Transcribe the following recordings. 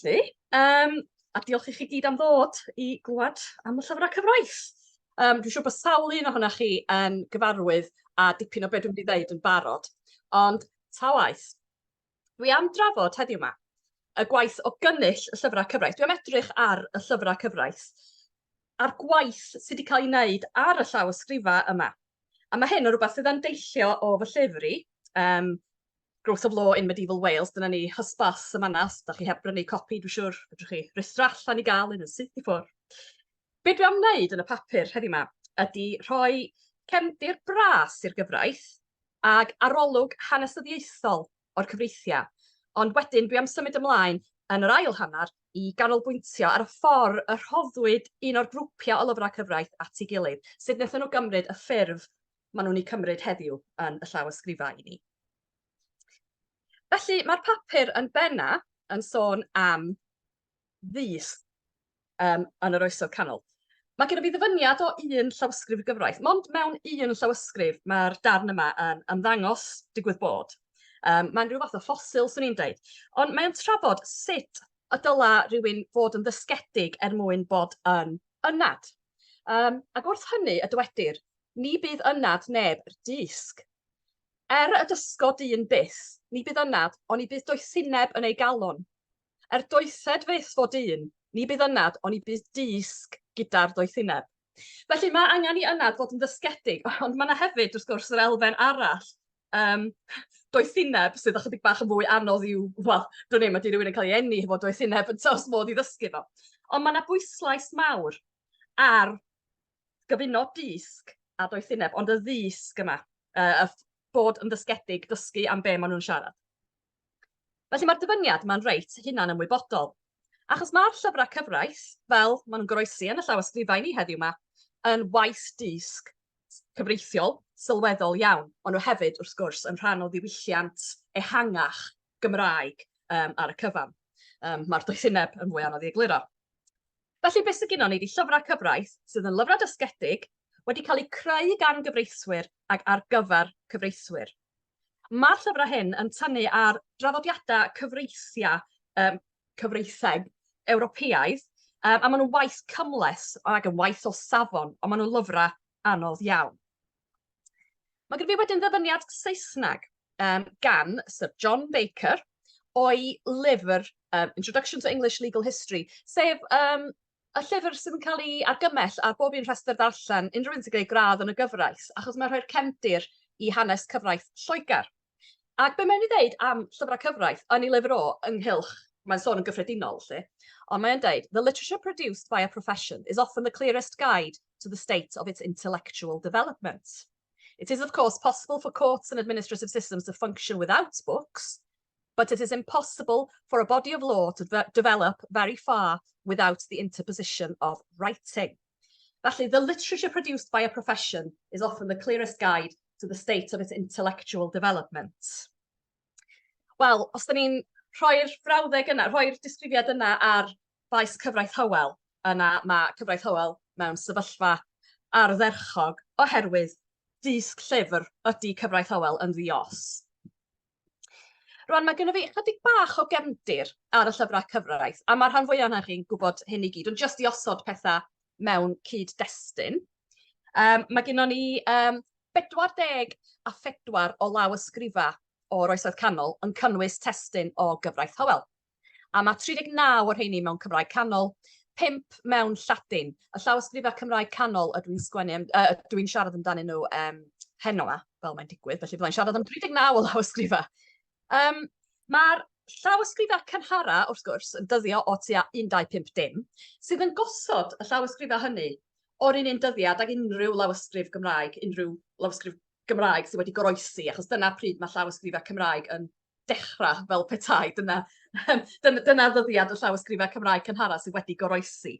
felly, a diolch i chi gyd am ddod i glwad am y llyfrau cyfraith. Dwi'n siŵr bod sawl un ohonoch chi yn gyfarwydd a dipyn o beth dwi'n wedi dweud yn barod, ond ta waith. Dwi am drafod heddiw yma y gwaith o gynnull y llyfrau cyfraith. Dwi am edrych ar y llyfrau cyfraith, a'r gwaith sydd wedi cael ei wneud ar y llawysgrifau yma. A mae hyn yn rhywbeth sydd yn deillio o fy llyfru, Growth of Law in Medieval Wales, dyna ni hysbas y manas, da chi heb brynu copi, dwi'n siŵr, fedrwch chi rhestru allan i gael un yn syth i ffwrdd. Be dwi am wneud yn y papur heddiw yma ydy rhoi cefndir bras i'r gyfraith ag arolwg hanesyddiaethol o'r cyfreithiau. Ond wedyn dwi am symud ymlaen yn yr ail hanner i ganolbwyntio ar y ffordd y rhoddwyd un o'r grwpiau o lyfrau cyfraith at ei gilydd, sut wnaethon nhw gymryd y ffurf maen nhw'n ei cymryd heddiw yn y llawysgrifau i ni. Felly, mae'r papur yn benna yn sôn am ddys yn yr oesoedd canol. Mae gen i fi ddyfyniad o un llawysgrif gyfraith, mond mewn un llawysgrif mae'r darn yma yn ymddangos digwydd bod. Mae'n rhyw fath o ffosil, swn i'n dweud. Ond mae'n trafod sut y dyla rhywun fod yn ddysgedig mwyn bod yn ynad. Ac wrth hynny y dywedir, ni bydd ynad neb dysg. Y dysgod un byth, ni bydd ynad, ond ni bydd doethineb yn ei galon. Doethed fyth fod un, ni bydd ynad, ond ni bydd dysg gyda'r doethineb. Felly mae angen i ynad fod yn ddysgedig, ond mae yna hefyd, wrth gwrs, yr elfen arall, doethineb sydd ychydig bach yn fwy anodd i'w, wel, dwi'n ei, mae di rhywun yn cael ei enni hefo doethineb yn tos modd i ddysgu fo. Ond mae yna bwyslais mawr ar gyfuno dysg a doethineb, ond y ddysg yma, bod yn ddysgedig, dysgu am be maen nhw'n siarad. Felly mae'r dyfyniad ma'n reit hunan ymwybodol. Achos mae'r llyfrau cyfraith, fel maen nhw'n goroesi yn y llawysgrifau ni heddiw yma, yn waith dysg cyfreithiol, sylweddol iawn, ond nhw hefyd, wrth gwrs, yn rhan o ddiwylliant ehangach Gymraeg ar y cyfan. Mae'r doethineb yn fwy anodd i egluro. Felly, beth sydd gennym ni ydi llyfrau cyfraith sydd yn lyfrau dysgedig wedi cael eu creu gan gyfreithwyr ac ar gyfer cyfreithwyr. Mae'r llyfrau hyn yn tynnu ar draddodiadau cyfreitheg Ewropeaidd, a maen nhw'n waith cymles ac yn waith o safon, ond maen nhw'n lyfrau anodd iawn. Mae gen fi wedyn ddyfyniad Saesneg gan Sir John Baker o'i lyfr Introduction to English Legal History, sef y llyfr sydd yn cael ei argymell ar bob un rhestr darllen unrhyw un sy'n gwneud gradd yn y gyfraith, achos mae'n rhoi'r cefndir i hanes cyfraith Lloegr. Ac be mae'n ei ddeud am llyfrau cyfraith yn ei lyfr o ynghylch, mae'n sôn yn gyffredinol, ond mae'n dweud, the literature produced by a profession is often the clearest guide to the state of its intellectual development. It is, of course, possible for courts and administrative systems to function without books, but it is impossible for a body of law to develop very far without the interposition of writing. Felly, the literature produced by a profession is often the clearest guide to the state of its intellectual development. Wel, os da ni'n rhoi'r frawddeg yna, rhoi'r disgrifiad yna ar faes cyfraith Hywel, yna mae cyfraith Hywel mewn sefyllfa ardderchog oherwydd disg llyfr ydy cyfraith Hywel yn ddios. Rwan, mae gennym fi chydig bach o gefndir ar y llyfrau cyfraith, a mae'r rhan fwyaf yna chi'n gwybod hyn i gyd, ond jyst i osod pethau mewn cyd-destun. Mae gennym ni 40 a 4 o lawysgrifau o'r oesoedd canol yn cynnwys testun o gyfraith Hywel. A mae 39 o'r rheini mewn Cymraeg canol, 5 mewn Lladin. Y llawysgrifau Cymraeg canol dwi'n siarad amdanyn nhw heno yma, fel mae'n digwydd, felly byddai'n siarad am 39 o lawysgrifau. Mae'r llawysgrifau cynhara, wrth gwrs, yn dyddio o tua 1250, sydd yn gosod y llawysgrifau hynny o'r un dyddiad ag unrhyw lawysgrif Gymraeg, unrhyw lawysgrif Gymraeg sydd wedi goroesi, achos dyna pryd mae llawysgrifau Cymraeg yn dechrau fel petai. Dyna ddyddiad y llawysgrifau Cymraeg cynhara sydd wedi goroesi.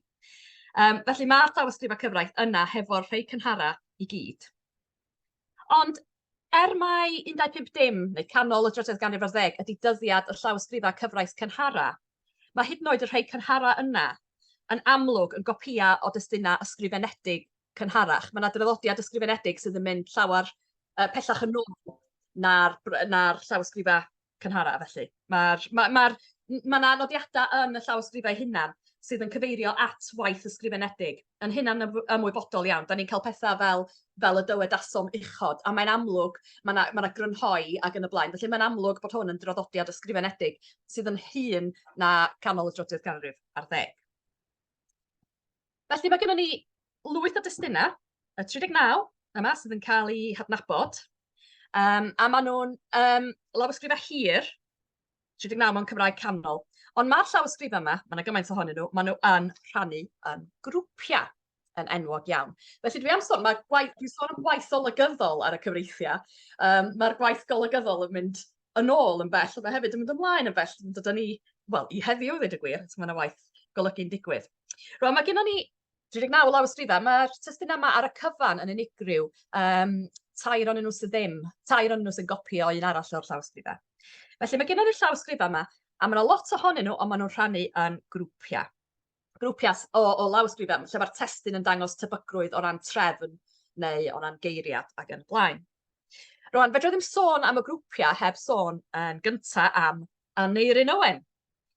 Felly mae'r llawysgrifau cyfraith yna hefo'r rhai cynhara i gyd. Ond mai 1250, neu canol y 18th ganrif ar 10, ydy dyddiad y llawysgrifau cyfraith cynhara, mae hyd yn oed y rhai cynhara yna yn amlwg yn gopïa o destunau ysgrifenedig cynharach. Mae yna draddodiad ysgrifenedig sydd yn mynd llawer pellach yn ôl na'r llawysgrifau cynhara, felly. Mae'r Mae yna nodiadau yn y llawysgrifau hunan sydd yn cyfeirio at waith ysgrifenedig. Yn hynna'n ymwybodol iawn. Da ni'n cael pethau fel y dywedasom uchod, a mae'n amlwg, mae yna grynhoi ac yn y blaen. Felly mae'n amlwg bod hwn yn draddodiad ysgrifenedig sydd yn hyn na canol y drydydd ganrif ar 10. Felly mae gennym ni lwyth o destunau, y 39 yma sydd yn cael eu hadnabod, a maen nhw'n lawysgrifau hir, 39 mewn Cymraeg canol. Ond mae'r llawysgrifau yma, mae yna gymaint ohonyn nhw, maen nhw yn rhannu yn grwpiau yn enwog iawn. Felly dwi'n sôn am gwaith golygyddol ar y cyfreithiau. Mae'r gwaith golygyddol yn mynd yn ôl yn bell, ond mae hefyd yn mynd ymlaen yn bell. Dyna ni, wel, i heddiw ddweud y gwir, mae yna waith golygu'n digwydd. Rwan, mae gennym ni 39 lawysgrifau. Mae'r testun yma ar y cyfan yn unigryw. Tair o'n nhw sydd ddim, tair o'n nhw sy'n gopio un arall o'r llawysgrifau. Felly mae gennym ni'r llawysgrifau yma, a mae yna lot ohonyn nhw, ond maen nhw'n rhannu yn grwpiau. Grwpiau o lawysgrifau, lle mae'r testun yn dangos tebygrwydd o ran trefn neu o ran geiriad ac yn y blaen. Rwan, fedra ddim sôn am y grwpiau heb sôn yn gyntaf am Aneirin Owen,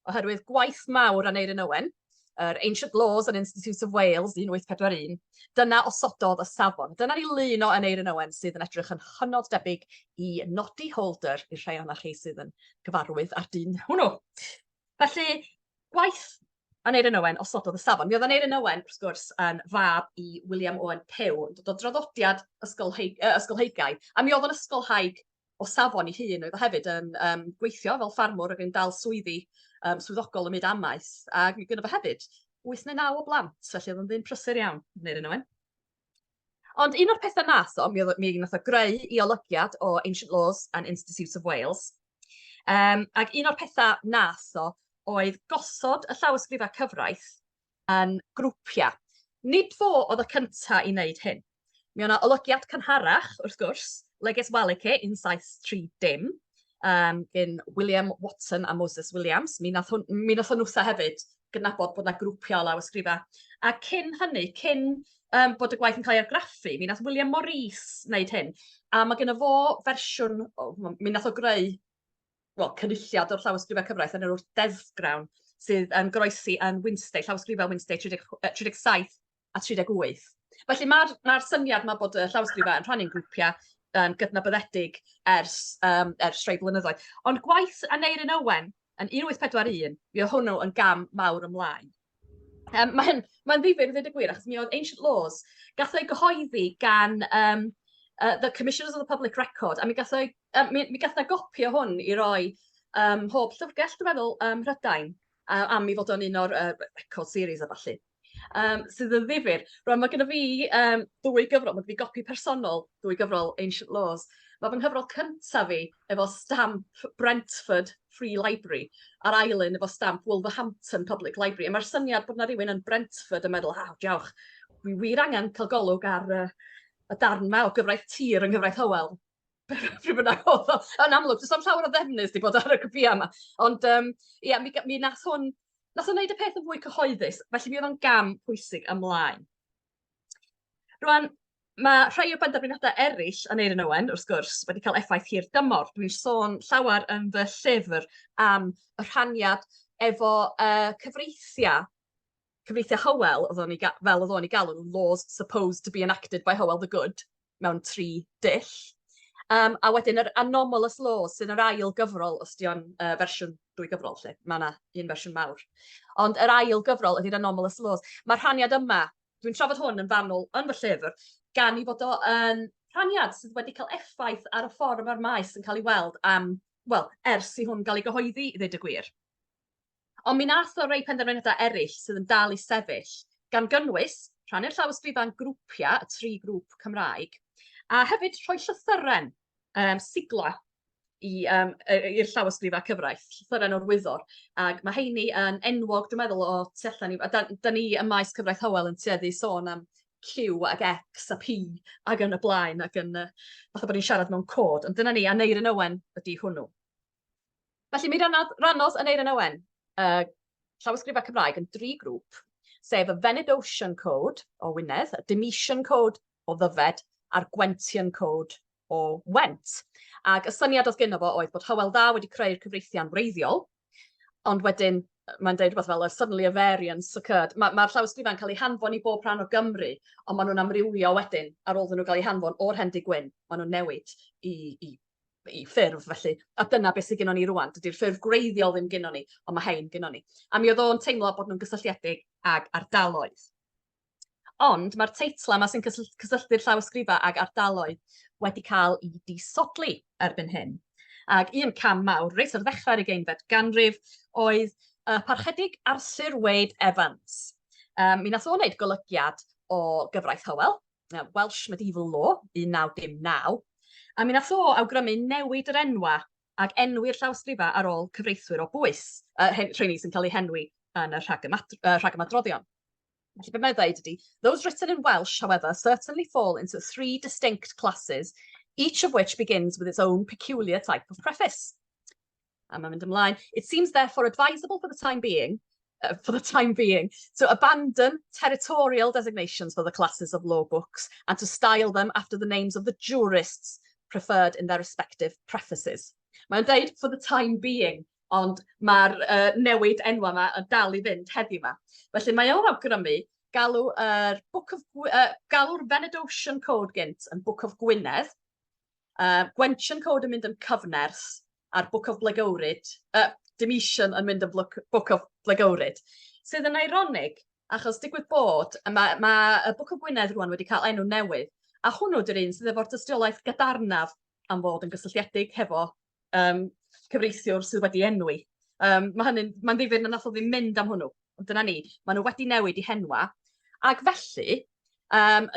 oherwydd gwaith mawr Aneirin Owen, yr Ancient Laws and Institutes of Wales, 1841, dyna osododd y safon. Dyna ni lun o Aneirin Owen sydd yn edrych yn hynod debyg i nodi holder i'r rhai o'na chi sydd yn gyfarwydd ar dyn hwnnw. Felly, gwaith Aneirin Owen osododd y safon. Mi oedd Aneirin Owen, wrth gwrs, yn fab i William Owen Pew, yn dod o draddodiad ysgolheigaidd, a mi oedd yn ysgolhaig o safon i hun, oedd hefyd yn gweithio fel ffarmwr ac yn dal swyddi swyddogol y myd amaeth, ac mi gyda fe hefyd 8 neu 9 o blant, felly oedd yn ddyn prysur iawn, Aneirin Owen. Ond un o'r pethau nath o, mi nath o greu i olygiad o Ancient Laws and Institutes of Wales, ac un o'r pethau nath o oedd gosod y llawysgrifau cyfraith yn grwpiau. Nid fo oedd y cyntaf i wneud hyn. Mi o'na olygiad cynharach, wrth gwrs, Leges Walice 1730, gen William Watson a Moses Williams. Mi nath nhw hefyd gydnabod bod yna grwpiau o lawysgrifau. A cyn hynny, cyn bod y gwaith yn cael ei argraffu, mi nath William Maurice wneud hyn. A mae gen fo fersiwn, mi nath o greu cynulliad o'r llawysgrifau cyfraith yn yr Deddfgrawn sydd yn goroesi yn Wednesday, llawysgrifau Wednesday 37 a 38. Felly mae'r syniad yma bod y llawysgrifau yn rhannu'n grwpiau gydnabyddedig ers rhai blynyddoedd. Ond gwaith Aneirin Owen yn 1841, mi oedd hwnnw yn gam mawr ymlaen. Mae'n ddifyr ddweud y gwir, achos mi oedd Ancient Laws gath o'i gyhoeddi gan the Commissioners of the Public Record, a mi gath na gopio hwn i roi mhob llyfrgell, dwi'n meddwl, Mhrydain, am i fod o'n un o'r record series a falle. Sydd yn ddifyr. Rwan, mae gennym fi ddwy gyfrol, mae gennym fi gopi personol, ddwy gyfrol Ancient Laws. Mae fy nghyfrol cyntaf fi efo stamp Brentford Free Library, a'r ailyn efo stamp Wolverhampton Public Library. A mae'r syniad bod yna rhywun yn Brentford yn meddwl, diolch, wi wir angen cael golwg ar y darn yma o gyfraith tir yn gyfraith Hywel. Pryd bynnag oedd o. Yn amlwg, does am llawer o ddefnydd wedi bod ar y copïau yma. Ond, mi nath hwn, nath o'n neud y peth yn fwy cyhoeddus, felly mi oedd o'n gam pwysig ymlaen. Rwan, mae rhai o benderfynodau eraill Aneirin Owen, wrth gwrs, wedi cael effaith hir dymor. Dwi'n sôn llawer yn fy llyfr am y rhaniad efo cyfreithiau Hywel, fel oedd o'n i galw nhw, laws supposed to be enacted by Hywel the Good, mewn 3 dull. A wedyn yr anomalous laws sy'n yr ail gyfrol, os di o'n fersiwn 2 gyfrol, lle. Mae yna un fersiwn mawr. Ond yr ail gyfrol ydy'r anomalous laws. Mae'r rhaniad yma, dwi'n trafod hwn yn fanwl yn fy llyfr, gan i fod o'n rhaniad sydd wedi cael effaith ar y ffordd mae'r maes yn cael ei weld am, ers i hwn gael ei gyhoeddi, i ddweud y gwir. Ond mi nath o rei penderfynodau eraill sydd yn dal i sefyll, gan gynnwys rhannu'r llawysgrifau yn grwpiau, y 3 grŵp Cymraeg, a hefyd rhoi llythyren, sigla i'r llawysgrifau cyfraith, llythyren o'r wyddor. Ac mae heini yn enwog, dwi'n meddwl, o tu allan ni. Da ni ym maes cyfraith Hywel yn tueddu sôn am Q ag X a P ac yn y blaen, ac yn fatha bod ni'n siarad mewn cod. Ond dyna ni, Aneirin Owen ydy hwnnw. Felly mi rannodd Aneirin Owen llawysgrifau Cymraeg yn 3 grŵp, sef y Venedosian Code o Wynedd, y Demetian Code o Ddyfed, a'r Gwentian Code o Went. Ac y syniad oedd gyda fo oedd bod Hywel Dda wedi creu'r cyfreithiau'n wreiddiol, Ond wedyn, mae'n deud rhywbeth fel, suddenly a variance occurred. Mae'r llawysgrifa'n cael ei hanfon i bob rhan o Gymru, ond maen nhw'n amrywio wedyn ar ôl nhw cael ei hanfon o'r Hendy Gwyn. Maen nhw'n newid i ffurf, felly. A dyna beth sydd gennym ni rwan. Dydy'r ffurf greiddiol ddim gennym ni, ond mae hein gennym ni. A mi oedd o'n teimlo bod nhw'n gysylltiedig ag ardaloedd. Ond mae'r teitla yma sy'n cysylltu'r llawysgrifa ag ardaloedd wedi cael ei disodli erbyn hyn. Ac un cam mawr, reit ar ddechrau'r ugeinfed ganrif, oedd parchedig Arthur Wade Evans. Mi nath o wneud golygiad o gyfraith Hywel, Welsh Medieval Law, 1919, a mi nath o awgrymu newid yr enwa ac enwi'r llawysgrifa ar ôl cyfreithwyr o bwys, rheini sy'n cael eu henwi yn y rhagymadroddion. Felly be mae'n dweud ydy, those written in Welsh, however, certainly fall into 3 distinct classes, each of which begins with its own peculiar type of preface. A mae'n mynd ymlaen. It seems therefore advisable for the time being, to abandon territorial designations for the classes of law books and to style them after the names of the jurists preferred in their respective prefaces. Mae'n dweud for the time being, ond mae'r newid enwa yma yn dal i fynd heddiw yma. Felly mae o'n awgrymu galw'r Venedosian Code gynt yn Book of Gwynedd, Gwensian Code yn mynd yn cyfners, a'r Book of Blegowrid, Demetian yn mynd yn Book of Blegowrid, sydd yn ironig, achos digwydd bod, mae y Book of Gwynedd rwan wedi cael enw newydd, a hwnnw dy'r un sydd efo'r dystiolaeth gadarnaf am fod yn gysylltiedig hefo cyfreithiwr sydd wedi enwi. Mae'n ddifyr na nath o ddim mynd am hwnnw. Ond dyna ni, maen nhw wedi newid i henwa. Ac felly,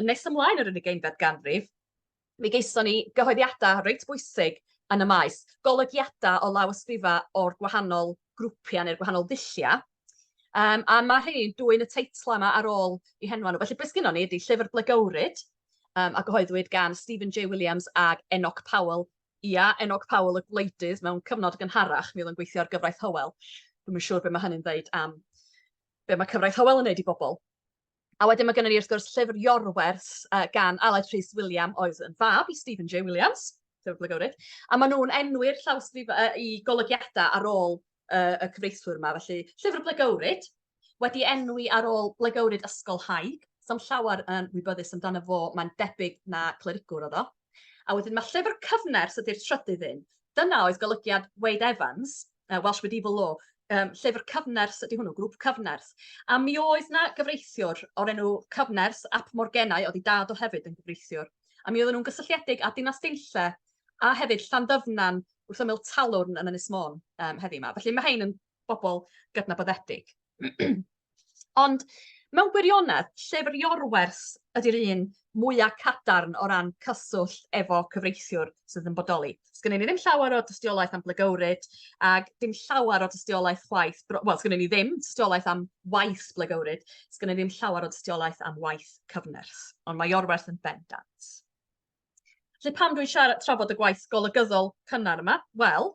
nes ymlaen yr ugeinfed ganrif, mi geison ni gyhoeddiadau reit bwysig yn y maes, golygiadau o lawysgrifa o'r gwahanol grwpiau neu'r gwahanol ddulliau. A mae rhain dwy'n y teitla yma ar ôl i henwa nhw. Felly beth sgynnon ni ydy llyfr Blegowrid, a gyhoeddwyd gan Stephen J. Williams ag Enoch Powell. Ia, Enoch Powell y gwleidydd mewn cyfnod gynharach, mi oedd yn gweithio ar gyfraith Hywel. Dwi'n siŵr beth mae hynny'n dweud am be mae cyfraith Hywel yn wneud i bobl. A wedyn mae gennym ni wrth gwrs llyfr Iorwerth gan Aled Rhys William oedd yn fab i Stephen J. Williams, llyfr Blegowrid, a maen nhw'n enwi'r llawysgrifa i golygiadau ar ôl y cyfreithwyr yma. Felly, llyfr Blegowrid wedi enwi ar ôl Blegowrid Ysgol Haig, sam llawer yn wybyddus amdano fo, mae'n debyg na clerigwr o ddo. A wedyn mae llyfr cyfners ydy'r trydydd un. Dyna oedd golygiad Wade Evans, Welsh Medieval Law, llyfr cyfners ydy hwnnw, grŵp cyfners. A mi oedd na gyfreithiwr o'r enw Cyfners ap Morgennau, oedd i dad o hefyd yn gyfreithiwr. A mi oedden nhw'n gysylltiedig a Dinas Deille, a hefyd Llanddyfnan wrth ymyl Talwrn yn Ynys Môn heddiw yma. Felly mae hein yn bobl gydnabyddedig. Ond mewn gwirionedd, llyfr Iorwerth ydy'r un mwyaf cadarn o ran cyswllt efo cyfreithiwr sydd yn bodoli. Sgynnon ni ddim llawer o dystiolaeth am Blegowrid, ac dim llawer o dystiolaeth chwaith, wel, sgynnon ni ddim dystiolaeth am waith Blegowrid, sgynnon ni ddim llawer o dystiolaeth am waith cyfners, ond mae Iorwerth yn bendant. Felly pam dwi'n trafod y gwaith golygyddol cynnar yma? Wel,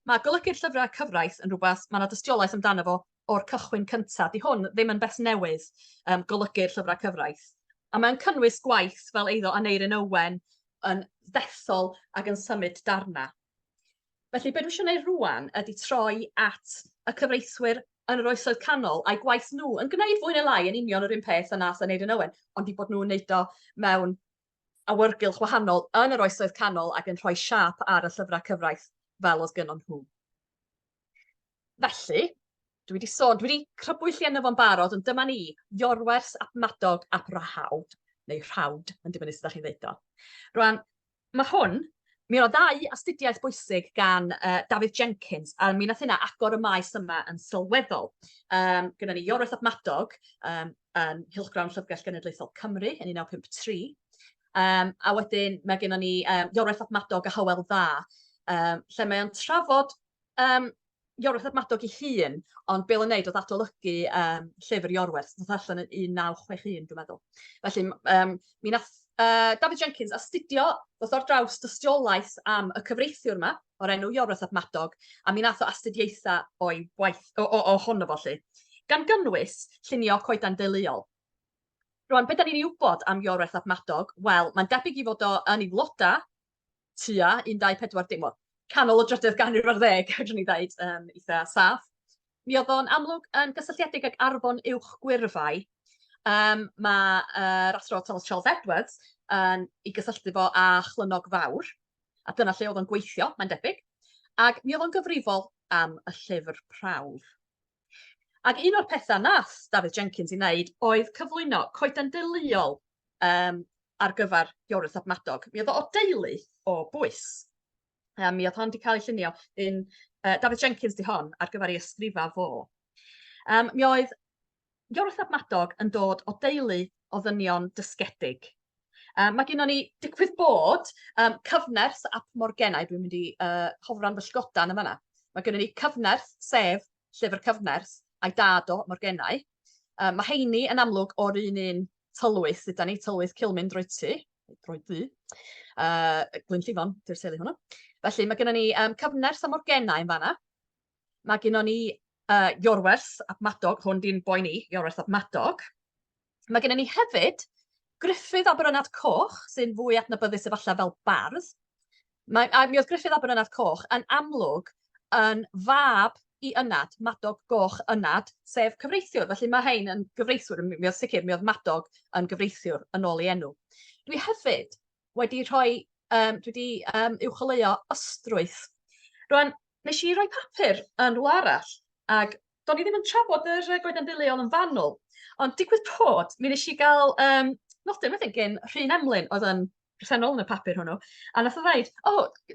mae golygu'r llyfrau cyfraith yn rhywbeth, mae yna dystiolaeth amdano fo o'r cychwyn cyntaf. Di hwn ddim yn beth newydd golygu'r llyfrau cyfraith. A mae'n cynnwys gwaith fel eiddo Aneirin Owen yn ddethol ac yn symud darna. Felly, be dwi eisiau gwneud rwan ydy troi at y cyfreithwyr yn yr oesoedd canol a'i gwaith nhw yn gwneud fwy neu lai yn union yr un peth yn nath Aneirin Owen, ond i bod nhw'n wneud o mewn awyrgylch wahanol yn yr oesoedd canol ac yn rhoi siap ar y llyfrau cyfraith fel oedd gynnon nhw. Felly, dwi wedi crybwyll enw fo'n barod, ond dyma ni, Iorwerth ap Madog ap Rahawd, neu Rhawd, yn dibynnu sut ydych chi'n ddeud o. Rwan, mae hwn, mi oedd 2 astudiaeth bwysig gan David Jenkins, a mi nath hynna agor y maes yma yn sylweddol. Gyda ni Iorwerth ap Madog yn Hilchgrawn Llyfrgell Genedlaethol Cymru yn 1953, a wedyn mae gennym ni Iorwerth ap Madog a Hywel Dda, lle mae o'n trafod Iorwerth ap Madog ei hun, ond Bill yn neud oedd adolygu llyfr Iorwerth, nath allan yn 1961, dwi'n meddwl. Felly, mi nath David Jenkins astudio ddoth o'r draws dystiolaeth am y cyfreithiwr yma, o'r enw Iorwerth ap Madog, a mi nath o astudiaethau o'i waith, o honno fo lly, gan gynnwys llunio coedan deuluol. Rwan, beth da ni'n wybod am Iorwerth ap Madog? Wel, mae'n debyg i fod o yn ei floda tua 1240, canol y drydydd ganrif ar 10, rydyn ni dweud, eitha saff. mi oedd o'n amlwg yn gysylltiedig ag Arfon Uwch Gwirfau. Mae'r athro Thomas Charles Edwards yn ei gysylltu fo â Chlynog Fawr, a dyna lle oedd o'n gweithio, mae'n debyg, ac mi oedd o'n gyfrifol am y llyfr prawf. Ac un o'r pethau nath David Jenkins i wneud oedd cyflwyno coeden deuluol ar gyfer Iorwerth ap Madog. Mi oedd o deulu o bwys. Mi oedd hon wedi cael ei llunio David Jenkins di hon ar gyfer ei ysgrifa fo. Mi oedd Iorwerth ap Madog yn dod o deulu o ddynion dysgedig. Mae gennym ni digwydd bod cyfnerth ap Morgennau, dwi'n mynd i hofran fy llgodan yn fanna. Mae gennym ni cyfnerth, sef llyfr cyfnerth, a'i dad o Morgennau. Mae heini yn amlwg o'r un tylwyth, yda ni, tylwyth Cilmyn Droedty, Glyn Llifon, di'r teulu hwnnw. Felly mae gennym ni cyfnerth a Morgennau yn fanna. Mae gennym ni Iorwerth ap Madog, hwn di'n boi ni, Iorwerth ap Madog. Mae gennym ni hefyd Gruffydd Aberynad Coch, sy'n fwy adnabyddus efallai fel bardd. Mi oedd Gruffydd Aberynad Coch yn amlwg yn fab i ynad, Madog Goch ynad, sef cyfreithiwr. Felly mae hein yn gyfreithiwr, mi oedd sicr, mi oedd Madog yn gyfreithiwr yn ôl i enw. Dwi hefyd wedi uwcholeuo ysdrwyth. Rwan, nes i roi papur yn rhywle arall, ac do'n i ddim yn trafod yr goeden deuluol yn fanwl, ond digwydd bod, mi nes i gael nodyn, I think, yn Rhyn Emlyn, oedd yn presennol yn y papur hwnnw, a nath o ddeud,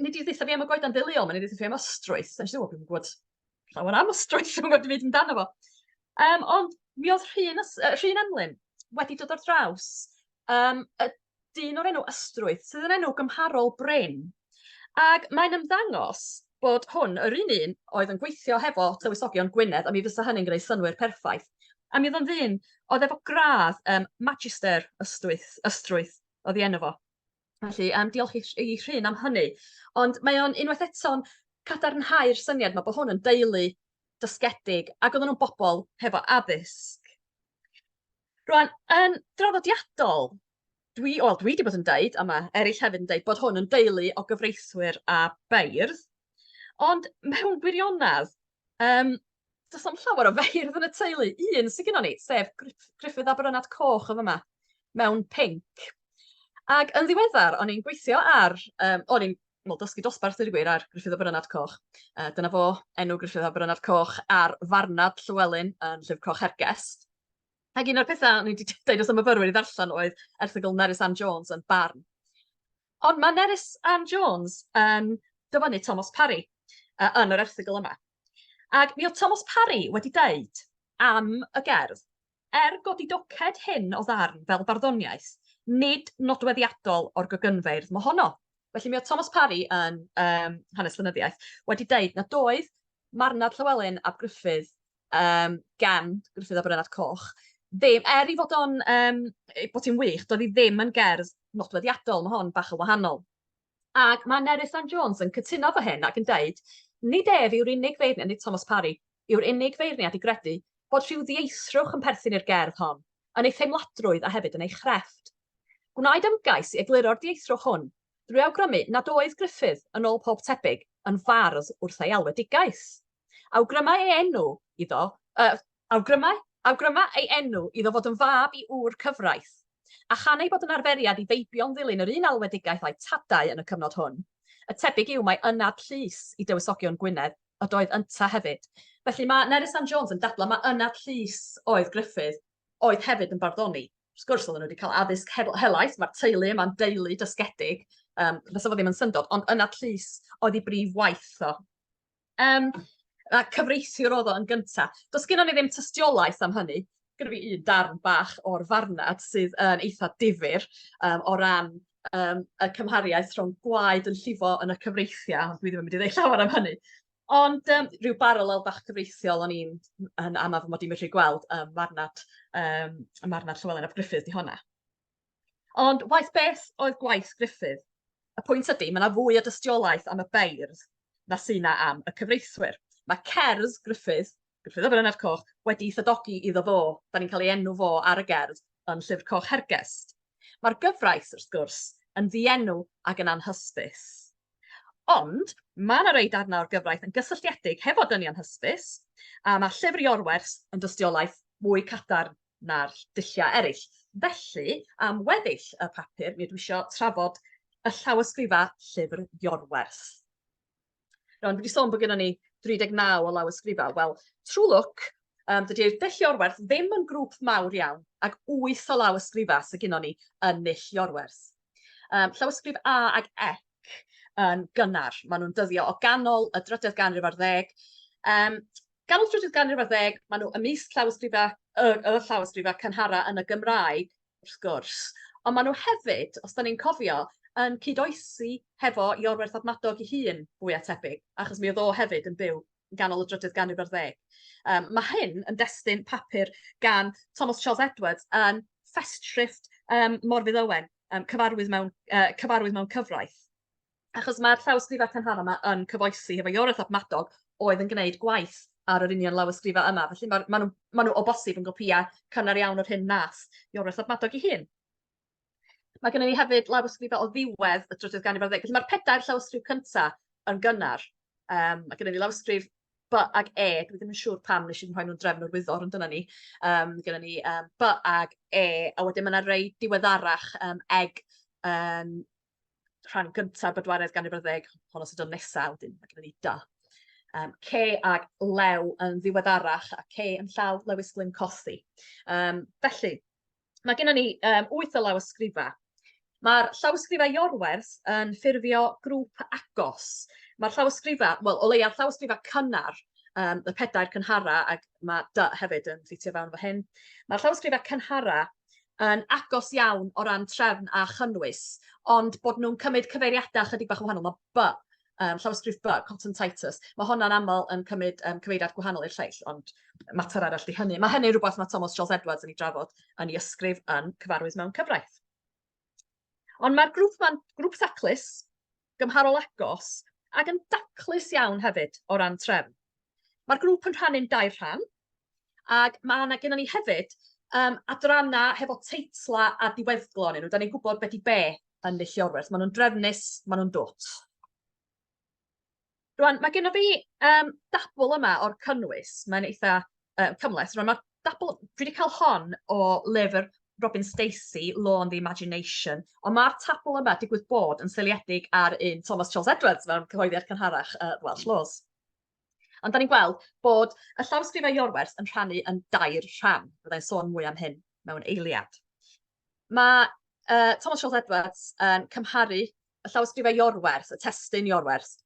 nid i ddeitha fi am y goeden deuluol, mae'n i ddeitha fi am ysdrwyth. A nes i dwi'n gwybod llawer am ysdrwyth, dwi'n gwybod byd amdano fo. Ond mi oedd Rhyn Emlyn wedi dod ar draws y dyn o'r enw ysdrwyth, sydd yn enw gymharol Bryn. Ac mae'n ymddangos bod hwn, yr un oedd yn gweithio hefo tywysogion Gwynedd, a mi fysa hynny'n gwneud synwyr perffaith. A mi oedd o'n ddyn, oedd efo gradd Magister Ysdrwyth, oedd i enw fo. Felly, diolch i Rhyn am hynny. Ond mae o'n unwaith eto'n cadarnhau'r syniad mae bod hwn yn deulu dysgedig, ac oedden nhw'n bobl hefo addysg. Rwan, yn draddodiadol, dwi wedi bod yn deud, a mae eraill hefyd yn deud, bod hwn yn deulu o gyfreithwyr a beirdd. Ond mewn gwirionadd, does na'm llawer o feirdd yn y teulu. Un sydd gennym ni, sef Gruffydd Aberynad Coch o fyma, mewn pinc. Ac yn ddiweddar, o'n i'n gweithio o'n i'n dysgu dosbarth dweud gwir ar Gruffydd Aberynad Coch. Dyna fo, enw Gruffydd Aberynad Coch ar farnad Llywelyn yn Llyfr Coch Hergest. Ac un o'r pethau o'n i wedi dweud os am myfyrwyr i ddarllen oedd erthygl Nerys Ann Jones yn barn. Ond mae Nerys Ann Jones yn dyfynnu Thomas Parry yn yr erthygl yma. Ac mi oedd Thomas Parry wedi deud am y gerdd, godi doced hyn o ddarn fel barddoniaeth, nid nodweddiadol o'r gogynfeirdd mohono. Felly mi oedd Thomas Parry yn hanes llenyddiaeth wedi deud nad oedd marnad Llywelyn ap Gruffydd gan Gruffydd Aberynad Coch, ddim, i fod o'n, bod hi'n wych, doedd hi ddim yn gerdd nodweddiadol, mae hon bach yn wahanol. Ac mae Nerys Ann Jones yn cytuno fo hyn ac yn deud, nid yw'r unig feirniad, nid Thomas Parry, yw'r unig feirniad i gredu bod rhyw ddieithrwch yn perthyn i'r gerdd hon, yn ei theimladrwydd a hefyd yn ei chrefft. Gwnaed ymgais i egluro'r dieithrwch hwn, drwy awgrymu nad oedd Gruffydd yn ôl pob tebyg yn fardd wrth ei alwedigaeth. Awgryma ei enw iddo fod yn fab i ŵr cyfraith, a chaneu bod yn arferiad i feibio'n ddilyn yr un alwedigaeth a'i tadau yn y cyfnod hwn. Y tebyg yw mae ynad llys i dywysogion Gwynedd, y doedd ynta hefyd. Felly mae Nerys Ann Jones yn dadlau mae ynad llys oedd Gruffydd, oedd hefyd yn barddoni. Wrth gwrs oedden nhw wedi cael addysg helaeth, mae'r teulu yma'n deulu dysgedig, fysa fo ddim yn syndod, ond ynad llys oedd ei brif waith o. A cyfreithiwr oedd o yn gyntaf. Does gennym ni ddim tystiolaeth am hynny. Gyda fi un darn bach o'r farnad sydd yn eitha difyr o ran y cymhariaeth rhwng gwaed yn llifo yn y cyfreithiau, ond dwi ddim yn mynd i ddweud llawer am hynny. Ond rhyw baralel bach cyfreithiol o'n i'n amaf mod i'n medru gweld marnad Llywelyn ap Gruffydd di honna. Ond waith beth oedd gwaith Gruffydd? Y pwynt ydy, mae yna fwy o dystiolaeth am y beirdd na sy'n am y cyfreithwyr. Mae cerdd Gruffydd Aberynad Coch, wedi thydogi iddo fo. Da ni'n cael ei enw fo ar y gerdd yn Llyfr Coch Hergest. Mae'r gyfraith, wrth gwrs, yn ddienw ac yn anhysbys. Ond, mae yna rei darna o'r gyfraith yn gysylltiedig hefo dynion hysbys, A mae llyfr Iorwerth yn dystiolaeth mwy cadarn na'r dulliau eraill. Felly, am weddill y papur, mi ydw isio trafod y llawysgrifau llyfr Iorwerth. Rwan, wedi sôn bod gennym ni 39 o lawysgrifau. Wel, trwy lwc, dydy'r dull Iorwerth ddim yn grŵp mawr iawn, ac 8 o lawysgrifau sydd gennym ni yn dull Iorwerth. Llawysgrif A ag Ec yn gynnar. Maen nhw'n dyddio o ganol y 10th ganrif ar 10. Ganol 10th ganrif ar 10, maen nhw ymysg llawysgrifau, y llawysgrifau cynhara yn y Gymraeg, wrth gwrs. Ond maen nhw hefyd, os da ni'n cofio, yn cyd-oesi hefo Iorwerth Admadog ei hun fwy a tebyg, achos mi oedd o hefyd yn byw ganol y 10th ganrif ar 10. Mae hyn yn destun papur gan Thomas Charles Edwards yn Festschrift Morfudd Owen, cyfarwydd mewn cyfraith. Achos mae'r llawysgrifau cynhara yma yn cyfoesi hefo Iorwerth Admadog oedd yn gwneud gwaith ar yr union lawysgrifau yma. Felly maen nhw o bosib yn gopïa cynnar iawn o'r hyn nath Iorwerth Admadog ei hun. Mae gennym ni hefyd lawysgrifau o ddiwedd y 10th ganrif ar 10. Felly mae'r 4 llawysgrif cyntaf yn gynnar. Mae gennym ni lawysgrif B ag E. Dwi ddim yn siŵr pam nes i'n rhoi nhw'n drefn o'r wyddor, ond dyna ni. Gennym ni B ag E, a wedyn mae yna rei diweddarach eg rhan gyntaf bedwaredd ganrif ar 10, hwnna sydd o'n nesaf, wedyn mae gennym ni D. C ag Lew yn ddiweddarach, a C yn llaw Lewis Glyn Cothi. Felly, mae gennym ni 8 o lawysgrifau. Mae'r llawysgrifau Iorwerth yn ffurfio grŵp agos. Mae'r llawysgrifau, wel, o leia'r llawysgrifau cynnar, y 4 cynhara, ac mae D hefyd yn ffitio fewn fo hyn. Mae'r llawysgrifau cynhara yn agos iawn o ran trefn a chynnwys, ond bod nhw'n cymryd cyfeiriadau chydig bach yn wahanol. Mae B, llawysgrif B, Cotton Titus, mae hwnna'n aml yn cymryd cyfeiriad gwahanol i'r lleill, ond mater arall di hynny. Mae hynny rhywbeth mae Thomas Charles Edwards yn ei drafod yn ei ysgrif yn cyfarwydd mewn cyfraith. Ond mae'r grŵp ddaclus, gymharol agos, ac yn daclus iawn hefyd o ran trefn. Mae'r grŵp yn rhannu'n 2 rhan, ac mae yna gennym ni hefyd adrannau hefo teitla a diweddglo yn nhw. Da ni'n gwybod beth i be yn dull Iorwerth. Maen nhw'n drefnus, maen nhw'n dwt. Rwan, mae gennym fi dabl yma o'r cynnwys. Mae'n eitha cymleth. Rwan, mae dabl, dwi wedi cael hon o lyfr Robin Stacey, Law and the Imagination, ond mae'r tabl yma digwydd bod yn seiliedig ar un Thomas Charles Edwards mewn cyhoeddiad cynharach Welsh Laws. Ond da ni'n gweld bod y llawysgrifau Iorwerth yn rhannu yn 2 rhan. Byddai'n sôn mwy am hyn mewn eiliad. Mae Thomas Charles Edwards yn cymharu y llawysgrifau Iorwerth, y testun Iorwerth,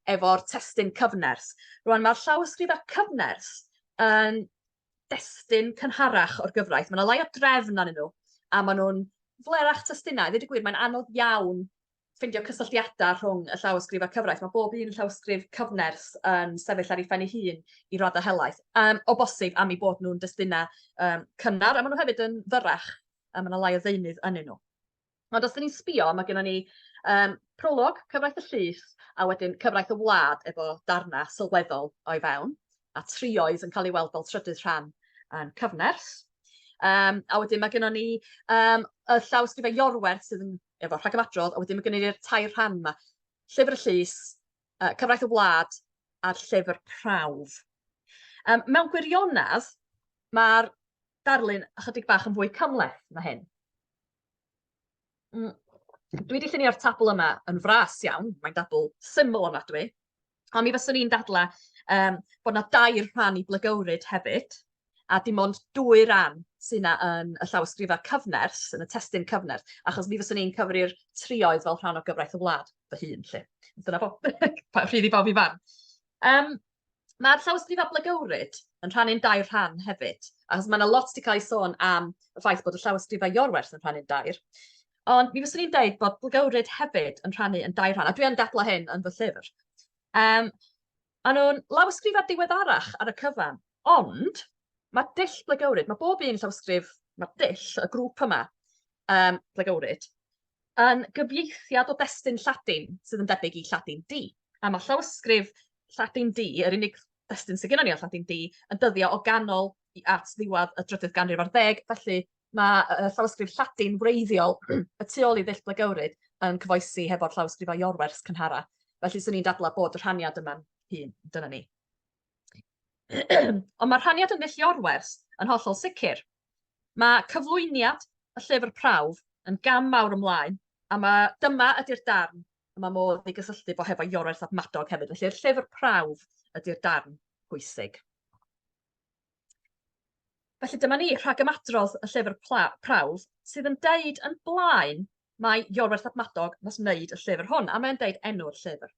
efo'r testun cyfnerth. Rwan, mae'r llawysgrifau cyfnerth yn destun cynharach o'r gyfraith. Mae yna lai o drefn arnyn nhw, a maen nhw'n flerach testunau. Ddweud y gwir, mae'n anodd iawn ffindio cysylltiadau rhwng y llawysgrif a cyfraith. Mae bob un llawysgrif cyfnerth yn sefyll ar ei phen ei hun i raddau helaeth. O bosib am ei bod nhw'n destunau cynnar, a maen nhw hefyd yn fyrrach, a mae yna lai o ddeunydd ynyn nhw. Ond os da ni'n sbio, mae gennym ni prolog, cyfraith y llys, a wedyn cyfraith y wlad efo darnau sylweddol o'i fewn, a trioedd yn cael ei weld fel trydydd rhan yn cyfnerth. A wedyn mae gennym ni y llawysgrifau Iorwerth sydd yn efo rhagymadrodd, a wedyn mae gennym ni'r 2 rhan yma. Llyfr y llys, cyfraith y wlad, a'r llyfr prawf. Mewn gwirionadd, mae'r darlun ychydig bach yn fwy cymleth na hyn. Dwi wedi llunio'r tabl yma yn fras iawn, mae'n dabl syml ofnadwy, ond mi fyswn i'n dadlau bod yna 2 rhan i blygywryd hefyd, a dim ond 2 ran sy'n yn y llawysgrifau cyfnerth, yn y testun cyfnerth, achos mi fyswn i'n cyfri'r trioedd fel rhan o gyfraith y wlad fy hun, lle. Dyna fo, rhydd i bob i fan. Mae'r llawysgrifau blygywryd yn rhannu'n 2 rhan hefyd, achos mae yna lot wedi cael ei sôn am y ffaith bod y llawysgrifau Iorwerth yn rhannu'n 2. Ond mi fyswn i'n dweud bod blygywryd hefyd yn rhannu yn 2 rhan, a dwi yn dadlau hyn yn fy llyfr. A nhw'n lawysgrifau diweddarach ar y cyfan, ond mae dull blygywryd, mae bob un llawysgrif, mae dull, y grŵp yma, blygywryd, yn gyfieithiad o destun Lladin sydd yn debyg i Lladin D. A mae llawysgrif Lladin D, yr unig destun sydd gennym ni o Lladin D, yn dyddio o ganol at ddiwedd y 10th ganrif ar 10, felly mae llawysgrif Lladin wreiddiol y tu ôl i ddull blygywryd yn cyfoesi hefo'r llawysgrifau Iorwerth cynhara. Felly, swn i'n dadlau bod y rhaniad yma'n hun, dyna ni. Ond mae rhaniad yn neillorwers yn hollol sicr. Mae cyflwyniad y llyfr prawf yn gam mawr ymlaen, a dyma ydy'r darn, a mae modd i gysylltu bo hefo iorwerth admadog hefyd. Felly'r llyfr prawf ydy'r darn pwysig. Felly dyma ni rhagymadrodd y llyfr prawf sydd yn deud yn blaen mae iorwerth admadog nes wneud y llyfr hwn, a mae'n deud enw'r llyfr.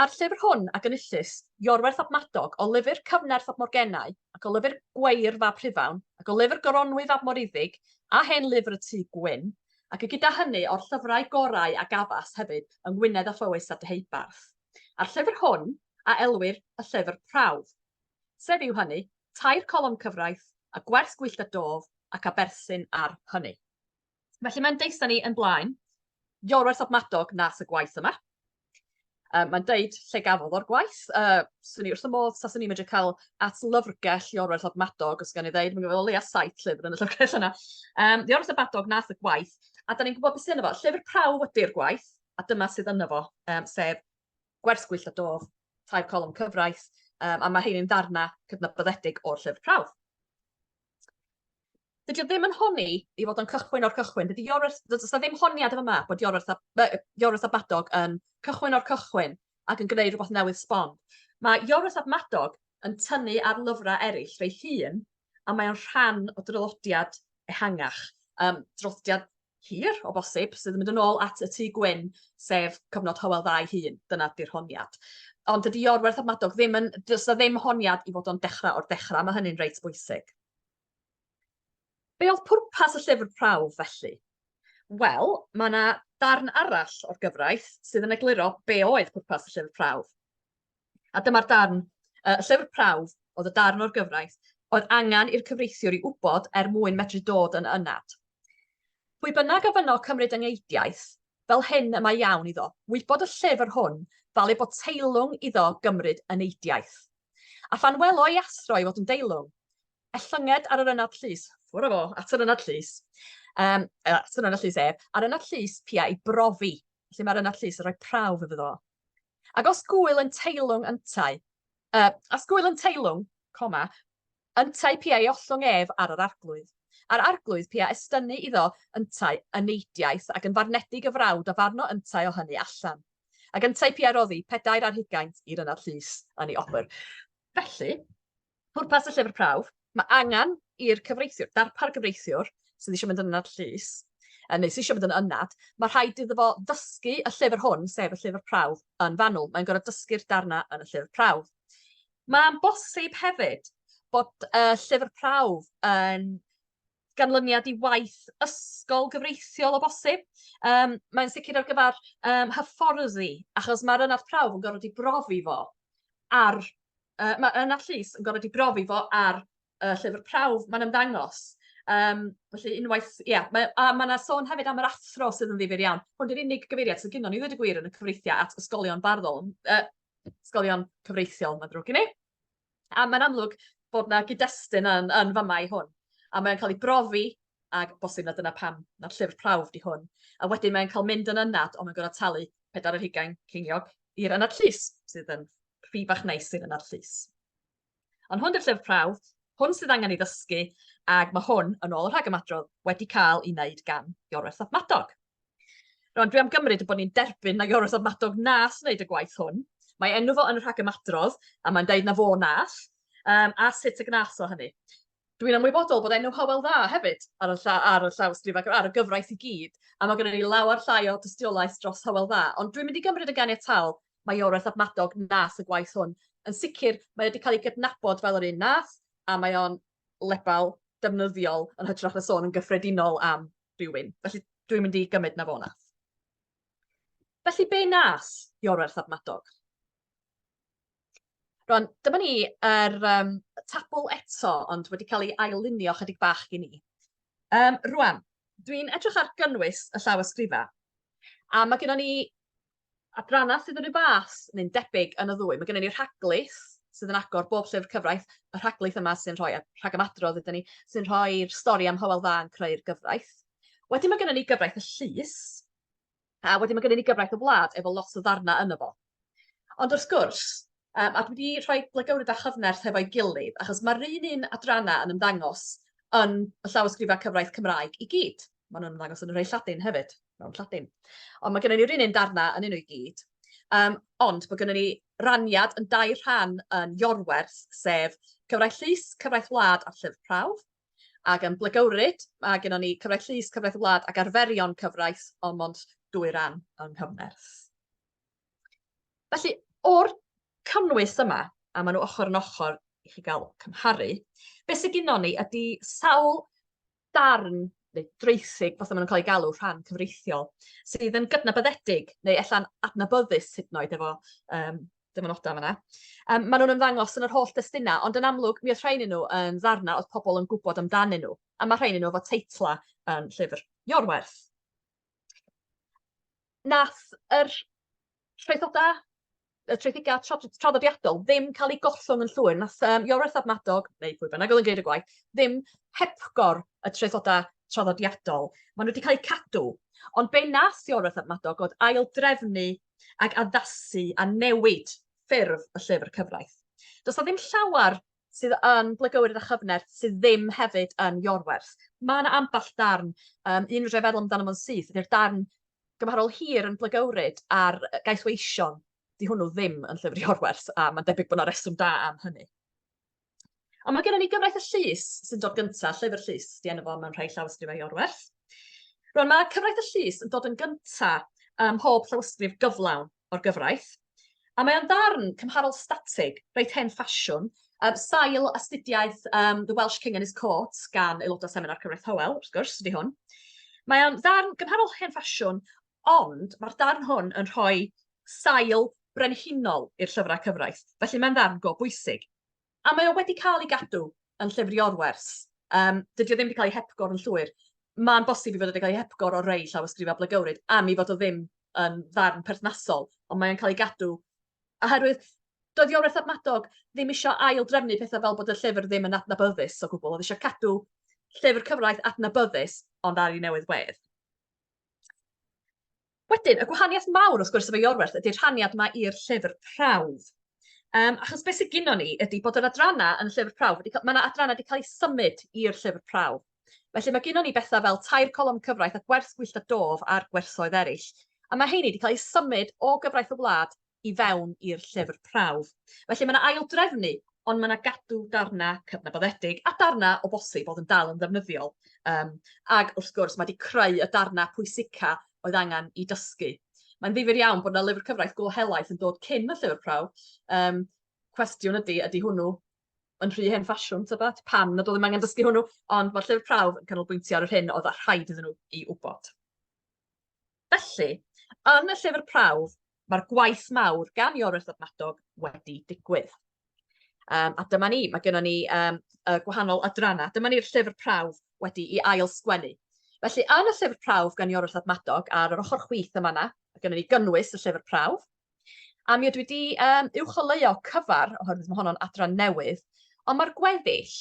A'r llyfr hwn ac yn illus, iorwerth admadog o lyfr Cyfnerth ap Morgennau, ac o lyfr Gweir fab Rhufawn, ac o lyfr Goronwy fab Moriddig, a hen lyfr y Tŷ Gwyn, ac y gyda hynny o'r llyfrau gorau a gafas hefyd yng Ngwynedd a Phywys a Deheubarth. A'r llyfr hwn a elwir y llyfr prawf. Sef yw hynny, tair colofn cyfraith, a gwers gwyllt a dof, ac a berthyn ar hynny. Felly mae'n deitha ni yn blaen, iorwerth admadog nas y gwaith yma. Mae'n deud lle gafodd o'r gwaith. Swn i wrth y modd, saswn i'n medru cael at lyfrgell iorwerth admadog, os gan i ddeud, mae'n gwybod o leia 7 llyfr yn y llyfrgell yna. Iorwerth admadog nath y gwaith, a da ni'n gwybod beth sy'n yno fo. Llyfr prawf ydy'r gwaith, a dyma sydd yno fo, sef gwers gwyllt a dof, tair colofn cyfraith, a mae hein yn ddarna cydnabyddedig o'r llyfr prawf. Dydy o ddim yn honni i fod yn cychwyn o'r cychwyn. Does ddim honiad yma bod iorwerth admadog yn cychwyn o'r cychwyn ac yn gwneud rhywbeth newydd sbon. Mae iorwerth admadog yn tynnu ar lyfrau eraill rei hun, a mae'n rhan o draddodiad ehangach. Draddodiad hir o bosib, sydd yn mynd yn ôl at y Tŷ Gwyn, sef cyfnod Hywel Dda hun. Dyna di'r honiad. Ond dydy iorwerth admadog ddim honiad i fod o'n dechrau o'r dechrau. Mae hynny'n reit bwysig. Be oedd pwrpas y llyfr prawf felly? Wel, mae yna darn arall o'r gyfraith sydd yn egluro be oedd pwrpas y llyfr prawf. A dyma'r darn, y llyfr prawf oedd y darn o'r gyfraith oedd angen i'r cyfreithiwr i wybod mwyn medru dod yn ynad. Pwy bynnag a fyno cymryd yngeidiaeth, fel hyn yma iawn iddo, wybod y llyfr hwn fel ei bod teilwng iddo gymryd yngeidiaeth. A phan welo i athro i fod yn deilwng, ellyngiad ar yr ynad llys, ffwr o fo, at yr ynad llys, ar ynad llys pia i brofi, felly mae'r ynad llys yn rhoi prawf iddo fo. Ac os gwyl yn teilwng yntau, yntau pia i ollwng ef ar yr arglwydd. A'r arglwydd pia estynu iddo yntau yneidiaeth ac yn farnedig y frawd a farno yntau o hynny allan. Ac yntau pia roddi 420 i'r ynad llys yn ei obr. Felly, pwrpas y llyfr prawf, mae angen i'r cyfreithiwr, darpar gyfreithiwr, sydd eisiau mynd yn ynad llys, neu sydd eisiau mynd yn ynad, mae rhaid iddo fo ddysgu y llyfr hwn, sef y llyfr prawf, yn fanwl. Mae'n gorfod dysgu'r darna yn y llyfr prawf. Mae'n bosib hefyd bod y llyfr prawf yn ganlyniad i waith ysgol gyfreithiol o bosib. Mae'n sicr ar gyfer hyfforddi, achos mae'r ynad prawf yn gorfod i brofi fo ar, mae ynad llys yn gorfod i brofi fo ar llyfr prawf, mae'n ymddangos. Felly unwaith, mae yna sôn hefyd am yr athro sydd yn ddifyr iawn. Hwn di'r unig gyfeiriad sydd gynnon ni ddweud y gwir yn y cyfreithiau at ysgolion barddol, ysgolion cyfreithiol, mae'n drwg i ni. A mae'n amlwg bod yna gyd-destun yn fama i hwn. A mae'n cael ei brofi, ac bosib na dyna pam na'r llyfr prawf di hwn. A wedyn mae'n cael mynd yn ynad, ond mae'n gorfod talu 420 ceiniog i'r ynad llys, sydd yn rhi bach neis i'r ynad llys. Ond hwn di'r llyfr prawf, hwn sydd angen i ddysgu, ac mae hwn, yn ôl y rhagymadrodd, wedi cael ei wneud gan iorwerth admadog. Rwan, dwi am gymryd bod ni'n derbyn na iorwerth admadog nas wneud y gwaith hwn. Mae enw fo yn y rhagymadrodd, a mae'n deud na fo nas, a sut y gnas o hynny. Dwi'n ymwybodol bod enw Hywel Dda hefyd ar y llawysgrif, ar y gyfraith i gyd, a mae gennym ni lawer llai o dystiolaeth dros Hywel Dda, ond dwi'n mynd i gymryd y ganiataol mae iorwerth admadog nas y gwaith hwn. Yn sicr, mae wedi cael ei gydnabod fel yr un nas, a mae o'n lebal defnyddiol yn hytrach na sôn yn gyffredinol am rhywun. Felly dwi'n mynd i gymryd na fo nath. Felly be nas iorwerth admadog? Rwan, dyma ni yr tabl eto, ond wedi cael ei ailunio chydig bach i ni. Rwan, dwi'n edrych ar gynnwys y llawysgrifa, a mae gennym ni adrannau sydd yn rhyw bas, neu'n debyg yn y ddwy. Mae gennym ni rhaglith sydd yn agor bob llyfr cyfraith, y rhaglith yma sy'n rhoi rhagamadrodd ydyn ni, sy'n rhoi'r stori am Hywel Dda yn creu'r gyfraith. Wedyn mae gennym ni gyfraith y llys, a wedyn mae gennym ni gyfraith y wlad efo lot o ddarna yno fo. Ond wrth gwrs, A dwi wedi rhoi blagowrid a chyfnerth hefo'i gilydd, achos mae'r un adranna yn ymddangos yn y llawysgrifau cyfraith Cymraeg i gyd. Maen nhw'n ymddangos yn y rhai Lladin hefyd, mewn Lladin. Ond mae gennym ni'r un darna yn un o'i gyd. Ond mae gennym ni raniad yn 2 rhan yn Iorwerth, sef cyfraith llys, cyfraith wlad a'r llyfr prawf. Ac yn blagowrid, mae gennym ni cyfraith llys, cyfraith wlad ac arferion cyfraith, ond mond 2 ran yn cyfnerth. Felly, o'r cynnwys yma, a maen nhw ochr yn ochr i chi gael cymharu, beth sydd gennym ni ydy sawl darn neu dreithig, fath maen nhw'n cael ei galw rhan cyfreithiol, sydd yn gydnabyddedig neu ella'n adnabyddus hyd yn oed efo dyfynodau yma. Maen nhw'n ymddangos yn yr holl destunau, ond yn amlwg mi oedd rhain nhw yn ddarna oedd pobl yn gwybod amdanyn nhw, a mae rhain nhw efo teitla yn llyfr Iorwerth. Nath yr treithiga traddodiadol ddim cael ei gollwng yn llwyr. Nath Iorwerth ap Madog, neu pwy bynnag oedd yn gwneud y gwaith, ddim hepgor y treithodau traddodiadol. Maen nhw wedi cael eu cadw. Ond be nath Iorwerth ap Madog oedd ail drefnu ac addasu a newid ffurf y llyfr cyfraith. Does na ddim llawer sydd yn blagowyd a chyfnerth sydd ddim hefyd yn Iorwerth. Mae yna amball darn, un fydde feddwl amdano fo'n syth, ydy'r darn gymharol hir yn blagowryd ar gaethweision. Di hwnnw ddim yn llyfr Iorwerth, a mae'n debyg bod yna reswm da am hynny. Ond mae gennym ni gyfraith y llys sy'n dod gyntaf, llyfr llys, di enw fo mewn rhai llawysgrifau Iorwerth. Rwan, mae cyfraith y llys yn dod yn gyntaf mhob llawysgrif gyflawn o'r gyfraith, a mae o'n ddarn cymharol statig, reit hen ffasiwn, sail astudiaeth The Welsh King and His Court gan aelodau seminar cyfraith Hywel, wrth gwrs, ydy hwn. Mae o'n ddarn cymharol hen ffasiwn, ond mae'r darn hwn yn rhoi sail brenhinol i'r llyfrau cyfraith, felly mae'n ddarn go bwysig. A mae o wedi cael ei gadw yn llyfr Iorwerth. Dydy o ddim wedi cael ei hepgor yn llwyr. Mae'n bosib i fod wedi cael ei hepgor o rei llawysgrifau blagowryd, am i fod o ddim yn ddarn perthnasol, ond mae'n cael ei gadw. Oherwydd, doedd Iorwerth ap Madog ddim eisiau ail drefnu pethau fel bod y llyfr ddim yn adnabyddus o gwbl. Oedd eisiau cadw llyfr cyfraith adnabyddus, ond ar ei newydd wedd. Wedyn, y gwahaniaeth mawr wrth gwrs efo Iorwerth ydy'r rhaniad yma i'r llyfr prawf. Achos beth sydd gennym ni ydy bod yr adranna yn y llyfr prawf, mae yna adranna wedi cael ei symud i'r llyfr prawf. Felly mae gennym ni bethau fel 2 colom cyfraith a gwerth gwyllt a dof a'r gwerthoedd eraill. A mae heini wedi cael ei symud o gyfraith y wlad i fewn i'r llyfr prawf. Felly mae yna ail drefnu, ond mae yna gadw darna cydnabyddedig a darna o bosib oedd yn dal yn ddefnyddiol. Ac wrth gwrs mae wedi creu y darna pwysica oedd angen i dysgu. Mae'n ddifyr iawn bod yna lyfr cyfraith glohelaeth yn dod cyn y llyfr prawf. Cwestiwn ydy hwnnw yn rhy hen ffasiwn, pam nad oedd ddim angen dysgu hwnnw, ond mae'r llyfr prawf yn canolbwyntio ar yr hyn oedd rhaid iddyn nhw i wybod. Felly, yn y llyfr prawf, mae'r gwaith mawr gan Iorwerth ap Madog wedi digwydd. A dyma ni, mae gennym ni gwahanol adranna. Dyma ni'r llyfr prawf wedi i ail sgwennu. Felly, yn y llyfr prawf gan Iorwerth ap Madog, ar yr ochr chwith yma yna, mae gennym ni gynnwys y llyfr prawf. A mi ydw wedi uwcholeuo cyfar, oherwydd mae honno'n adran newydd, ond mae'r gweddill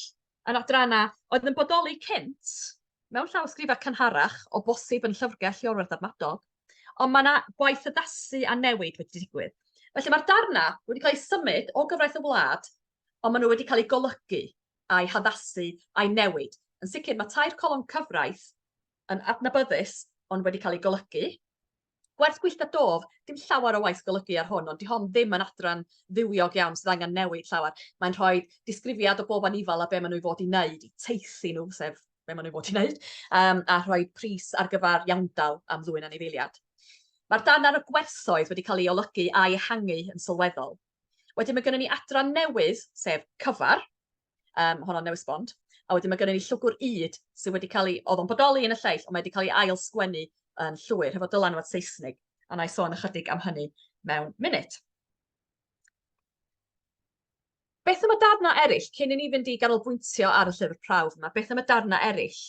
yn adranna oedd yn bodoli cynt mewn llawysgrifau cynharach o bosib yn llyfrgell Iorwerth ap Madog, ond mae yna gwaith addasu a newid wedi digwydd. Felly mae'r darna wedi cael ei symud o gyfraith y wlad, ond maen nhw wedi cael ei golygu a'i haddasu a'i newid. Yn sicr, mae 2 colom cyfraith yn adnabyddus, ond wedi cael ei golygu. Gwerth gwyllt a dof, dim llawer o waith golygu ar hwn, ond di hon ddim yn adran ddiwiog iawn sydd angen newid llawer. Mae'n rhoi disgrifiad o bob anifal a be maen nhw i fod i wneud, i teithi nhw, sef be maen nhw i fod i wneud, a rhoi pris ar gyfer iawndaw am ddwyn anifeiliad. Mae'r darn ar y gwerthoedd wedi cael ei olygu a'i ehangu yn sylweddol. Wedyn mae gennym ni adran newydd, sef cyfar, honno'n newydd sbond, a wedyn mae gennym ni llwgwr yd sydd wedi cael ei, oedd o'n bodoli yn y lleill, ond mae wedi cael ei ail sgwennu yn llwyr, hefo dylanwad Saesnig, a na i sôn ychydig am hynny mewn munud. Beth am y darna eraill, cyn i ni fynd i ganolbwyntio ar y llyfr prawf yma, beth am y darna eraill?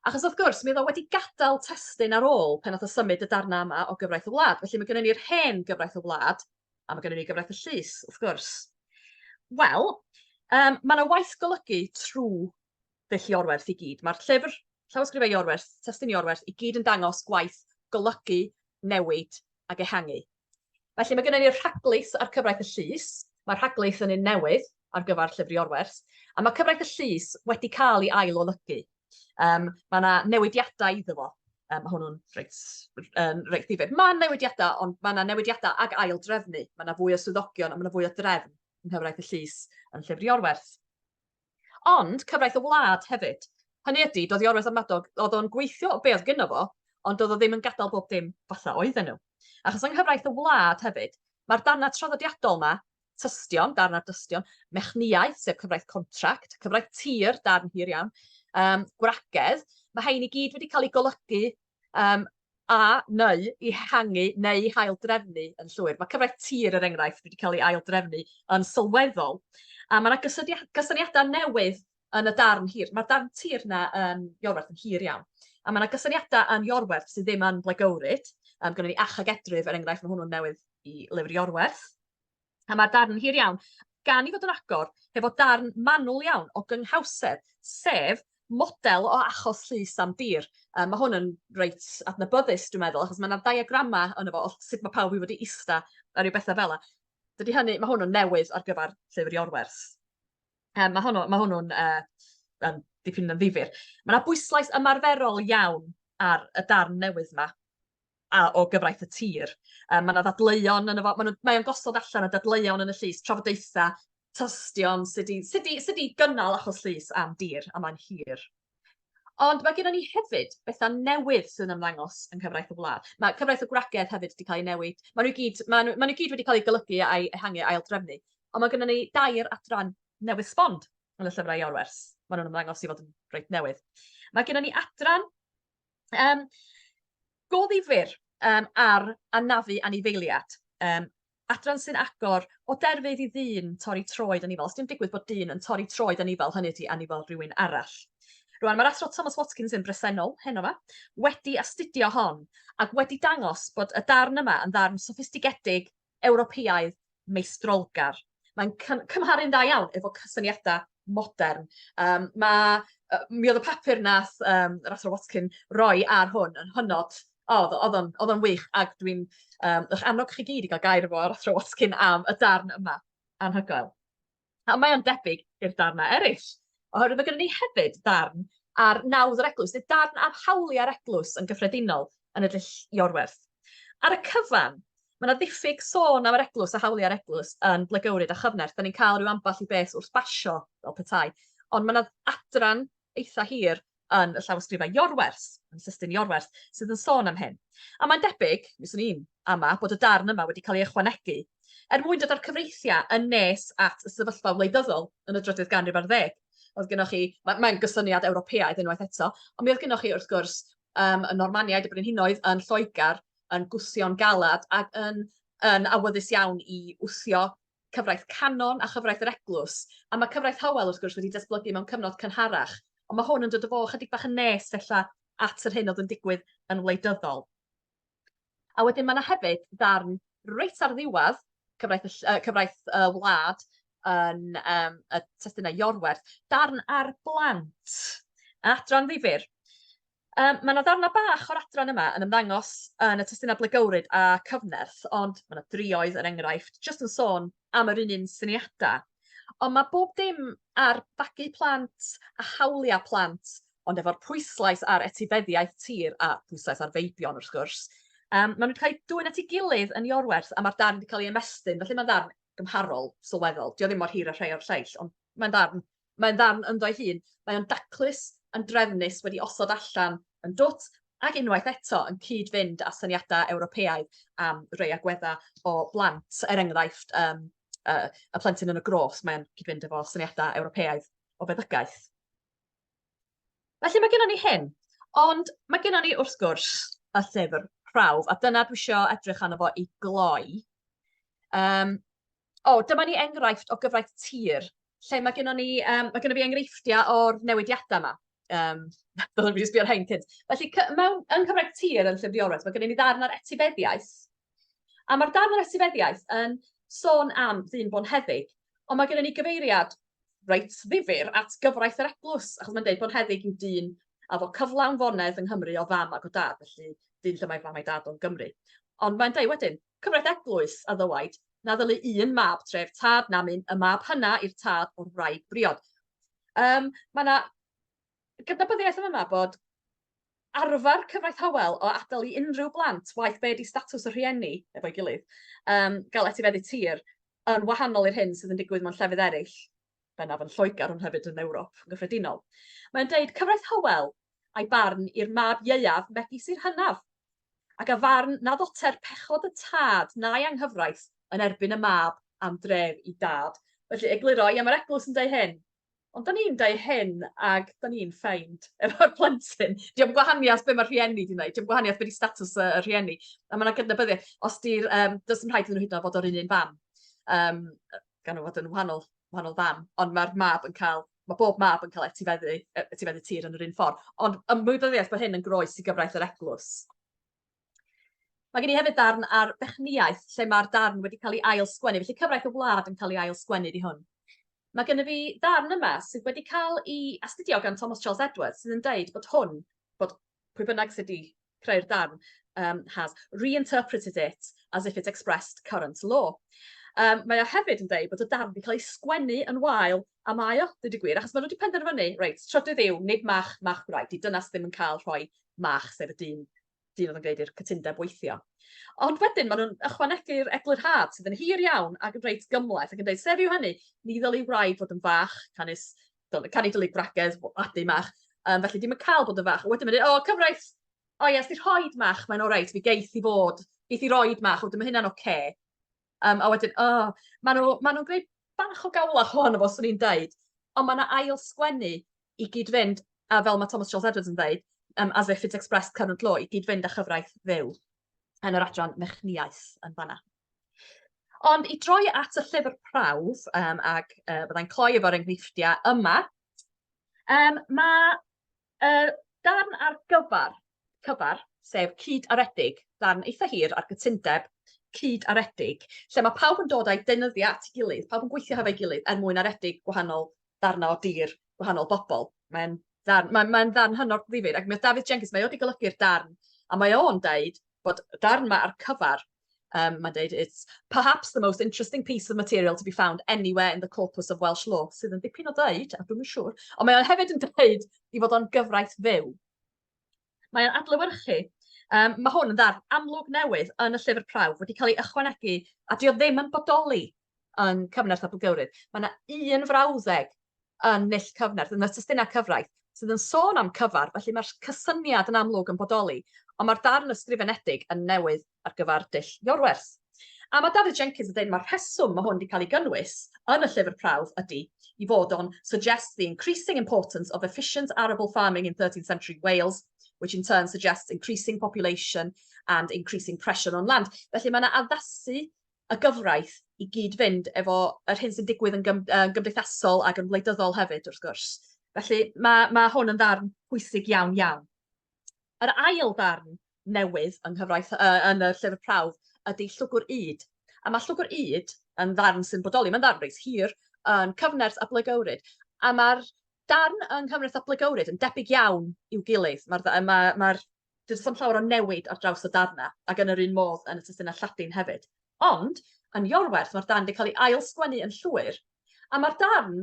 Achos wrth gwrs, mi oedd o wedi gadael testyn ar ôl pen oedd o symud y darna yma o gyfraith y wlad. Felly mae gennym ni'r hen gyfraith y wlad, a mae gennym ni gyfraith y llys, wrth gwrs. Wel, mae yna waith golygu trwy ddull Iorwerth i gyd. Mae'r llyfr llawysgrifau Iorwerth, testyn Iorwerth, i gyd yn dangos gwaith golygu, newid ac ehangu. Felly mae gennym ni'r rhaglys ar cyfraith y llys, Mae'r rhagleith yn un newydd ar gyfer llyfr Iorwerth, a mae cyfraith y llys wedi cael ei ail-olygu. Mae yna newidiadau iddo fo. Mae hwnnw'n reit ddifyr. Mae newidiadau, ond mae yna newidiadau ag ail-drefnu. Mae yna fwy o swyddogion a mae yna fwy o drefn yn cyfraith y llys yn llyfr Iorwerth. Ond cyfraith y wlad hefyd. Hynny ydy, doedd Iorwerth Amadog, oedd o'n gweithio o be oedd gynno fo, ond doedd o ddim yn gadael bob dim fatha oedden nhw. Achos yng nghyfraith y wlad hefyd, mae'r darnau traddodiadol yma, tystion, darn ar dystion, mechniaeth, sef cyfraith contract, cyfraith tir, darn hir iawn, gwragedd, mae hein i gyd wedi cael ei golygu neu i hangu neu haildrefnu yn llwyr. Mae cyfraith tir, er enghraifft, wedi cael ei aildrefnu yn sylweddol. A mae yna gysyniadau newydd yn y darn hir. Mae'r darn tir yna yn Iorwerth yn hir iawn. A mae yna gysyniadau yn Iorwerth sydd ddim yn blegowrid. Gwneud ni ach ag edryf, er enghraifft, mae hwnnw'n newydd i lyfr Iorwerth. A mae'r darn hir iawn, gan i fod yn agor, hefo darn manwl iawn o gynghawsedd, sef model o achos llys am dir. Mae hwn yn reit adnabyddus, dwi'n meddwl, achos mae yna diagramau yn efo, o sut mae pawb i fod i ista ar ryw bethau fel yna. Mae hwnnw'n newydd ar gyfer llyfr Iorwerth. Mae hwnnw'n dipyn yn ddifyr. Mae yna bwyslais ymarferol iawn ar y darn newydd yma o gyfraith y tir. Mae yna ddadleuon yn efo, mae o'n gosod allan y dadleuon yn y llys, trafodaethau, tystion, sydd i gynnal achos llys am dir, a mae'n hir. Ond mae gennym ni hefyd bethau newydd sy'n ymddangos yn cyfraith y wlad. Mae cyfraith y gwragedd hefyd wedi cael ei newid. Mae nhw gyd wedi cael ei golygu a'i ehangu ail-drefnu. Ond mae gennym ni dair adran newydd sbond yn y llyfrau Iorwerth. Mae nhw'n ymddangos i fod yn reit newydd. Mae gennym ni adran go ddifyr ar anafu anifeiliad. Adran sy'n agor o derfydd i ddyn torri troed anifel. Os di'n digwydd bod dyn yn torri troed anifel, hynny ydy anifel rhywun arall. Rwan, mae'r athro Thomas Watkins yn bresennol, heno yma, wedi astudio hon, ac wedi dangos bod y darn yma yn darn soffistigedig Ewropeaidd meistrolgar. Mae'n cymharu'n da iawn efo cysyniadau modern. Mi oedd y papur nath yr athro Watkin roi ar hwn yn hynod. Oedd o'n wych, ac dwi'n annog chi gyd i gael gair efo ar athro Watkin am y darn yma anhygoel. A mae o'n debyg i'r darnau eraill. Oherwydd mae gennym ni hefyd darn ar nawdd yr eglwys, neu darn ar hawliau'r eglwys yn gyffredinol yn y dull Iorwerth. Ar y cyfan, mae yna ddiffyg sôn am yr eglwys a hawliau'r eglwys yn blegowrid a chyfnerth. Da ni'n cael rhyw amball i beth wrth basio fel petai. Ond mae yna adran eitha hir yn y llawysgrifau Iorwerth, yn system Iorwerth, sydd yn sôn am hyn. A mae'n debyg, miswn i'n ama, bod y darn yma wedi cael ei ychwanegu mwyn dod â'r cyfreithiau yn nes at y sefyllfa wleidyddol yn y drydydd ganrif ar 10. Oedd gennych chi, mae'n gysyniad Ewropeaidd unwaith eto, ond mi oedd gennych chi wrth gwrs y Normaniaid y Brenhinoedd yn Lloegr, yn gwsio'n galad ac yn awyddus iawn i wthio cyfraith canon a chyfraith yr eglwys. A mae cyfraith Hywel wrth gwrs wedi datblygu mewn cyfnod cynharach, ond mae hwn yn dod o fo chydig bach yn nes fella at yr hyn oedd yn digwydd yn wleidyddol. A wedyn mae yna hefyd ddarn reit ar ddiwedd cyfraith wlad yn y testunau Iorwerth, darn ar blant, adran ddifyr. Mae yna darna bach o'r adran yma yn ymddangos yn y testunau blegowrid a cyfnerth, ond mae yna drioedd yr enghraifft, jyst yn sôn am yr un syniadau. Ond mae bob dim ar bagu plant a hawliau plant, ond efo'r pwyslais ar etifeddiaeth tir a pwyslais ar feibion wrth gwrs. Maen nhw wedi cael ei dwyn at ei gilydd yn Iorwerth, a mae'r darn wedi cael ei ymestyn, felly mae'n darn gymharol sylweddol. Dio ddim mor hir a rhai o'r lleill, ond mae'n darn ynddo'i hun. Mae o'n daclus, yn drefnus, wedi osod allan yn dwt, ac unwaith eto yn cyd-fynd â syniadau Ewropeaidd am rhai agweddau o blant. Er enghraifft, y plentyn yn y gros, mae'n cyd-fynd efo syniadau Ewropeaidd o feddygaeth. Felly mae gennym ni hyn, ond mae gennym ni wrth gwrs y llyfr prawf, a dyna dwi isio edrych arno fo i gloi. Dyma ni enghraifft o gyfraith tir, lle mae gennym ni enghreifftiau o'r newidiadau yma. Byddwn fi wedi sbio ar hein cynt. Felly, yn cyfraith tir yn llyfr Iorwerth, mae gennym ni darn ar etifeddiaeth. A mae'r darn ar etifeddiaeth yn sôn am ddyn bonheddig, ond mae gennym ni gyfeiriad reit ddifyr at gyfraith yr eglwys, achos mae'n dweud bonheddig yw dyn a fo cyflawn fonedd yng Nghymru o fam ac o dad, felly dyn lle mae fam a'i dad o'n Gymru. Ond mae'n dweud wedyn, cyfraith eglwys a ddywaid, na ddylu un mab tref tad na mynd y mab hynna i'r tad o'r wraig briod. Mae yna gydnabyddiaeth yma bod arfer cyfraith Hywel o adael i unrhyw blant, waeth be di statws y rhieni efo'i gilydd, gael etifeddu tir yn wahanol i'r hyn sydd yn digwydd mewn llefydd eraill, bennaf yn Lloegr ond hefyd yn Ewrop yn gyffredinol. Mae'n deud cyfraith Hywel a'i barn i'r mab ieuaf megis i'r hynaf, ac a farn na ddoter pechod y tad na'i anghyfraith yn erbyn y mab am dref i dad. Felly egluro, ia, mae'r eglwys yn deud hyn, ond da ni'n deud hyn ac da ni'n ffeind efo'r plentyn. Diolch gwahaniaeth be mae'r rhieni di wneud, diolch gwahaniaeth be di status y rhieni. A mae'n gydnabyddiaeth, os di'r, does dim rhaid iddyn nhw hyd yn oed fod o'r un fam, gan nhw fod yn wahanol fam, ond mae'r mab yn cael, mae bob mab yn cael etifeddu tir yn yr un ffordd. Ond ymwybyddiaeth bod hyn yn groes i gyfraith yr eglwys. Mae gen i hefyd darn ar bechniaeth, lle mae'r darn wedi cael ei ail-sgwennu, felly cyfraith y wlad yn cael ei ail-sgwennu di hwn. Mae gennym fi darn yma sydd wedi cael ei astudio gan Thomas Charles Edwards sydd yn deud bod hwn, bod pwy bynnag sydd wedi creu'r darn, has reinterpreted it as if it expressed current law. Mae o hefyd yn deud bod y darn wedi cael ei sgwennu yn wael a mae o, dweud y gwir, achos maen nhw wedi penderfynu, reit, trydydd yw, nid mach gwraig, di dynas ddim yn cael rhoi mach, sef y dyn oedd yn gwneud i'r cytundeb weithio. Ond wedyn, maen nhw'n ychwanegu'r eglurhad sydd yn hir iawn ac yn reit gymleth ac yn dweud, sef yw hynny, ni ddylai wraig fod yn fach, can i dylai gwragedd adu mach, felly dim yn cael bod yn fach. A wedyn mae'n dweud, cyfraith, os di rhoid mach, mae'n o reit, fi geith i roed mach, wedyn mae hynna'n oce. A wedyn, maen nhw'n gwneud bach o gawlach ohono fo, swn i'n deud, ond mae yna ail sgwennu i gyd-fynd, a fel mae Thomas Charles Edwards yn deud, as if it expressed current law, i gyd-fynd â chyfraith fyw yn yr adran mechniaeth yn fanna. Ond i droi at y llyfr prawf, ac byddai'n cloi efo'r enghreifftiau yma, mae darn ar cyfar, sef cyd-aredig, darn eitha hir ar gytundeb cyd-aredig, lle mae pawb yn dod â'i defnyddio at ei gilydd, pawb yn gweithio hefo'i gilydd mwyn aredig gwahanol darnau o dir, gwahanol bobl. Mae'n darn hynod ddifyr, ac mae David Jenkins, mae o wedi golygu'r darn, a mae o'n deud bod darn yma ar cyfar, mae'n deud, it's perhaps the most interesting piece of material to be found anywhere in the corpus of Welsh law, sydd yn dipyn o ddeud, a dwi'n siŵr, ond mae o'n hefyd yn deud i fod o'n gyfraith fyw. Mae o'n adlewyrchu, mae hwn yn darn amlwg newydd yn y llyfr prawf wedi cael ei ychwanegu, a dio ddim yn bodoli yn cyfnerth Ablygywrydd. Mae yna un frawddeg yn nill cyfnerth, yn y testunau cyfraith, sydd yn sôn am cyfar, felly mae'r cysyniad yn amlwg yn bodoli, ond mae'r darn ysgrifenedig yn newydd ar gyfer dull Iorwerth. A mae David Jenkins yn dweud mae'r rheswm mae hwn wedi cael ei gynnwys yn y llyfr prawf ydy i fod o'n suggests the increasing importance of efficient arable farming in 13th century Wales, which in turn suggests increasing population and increasing pressure on land. Felly mae yna addasu y gyfraith i gyd-fynd efo yr hyn sy'n digwydd yn gymdeithasol ac yn wleidyddol hefyd, wrth gwrs. Felly mae hwn yn ddarn pwysig iawn iawn. Yr ail ddarn newydd yn y llyfr prawf ydy llwgwr yd. A mae llwgwr yd yn ddarn sy'n bodoli, mae'n ddarn reis hir, yn cyfnerth Ablygywrydd. A mae'r darn yn cyfnerth Ablygywrydd yn debyg iawn i'w gilydd. Dyna ddim llawer o newid ar draws y darna, ac yn yr un modd yn y testunau Lladin hefyd. Ond, yn Iorwerth, mae'r darn wedi cael ei ail-sgwennu yn llwyr, a mae'r darn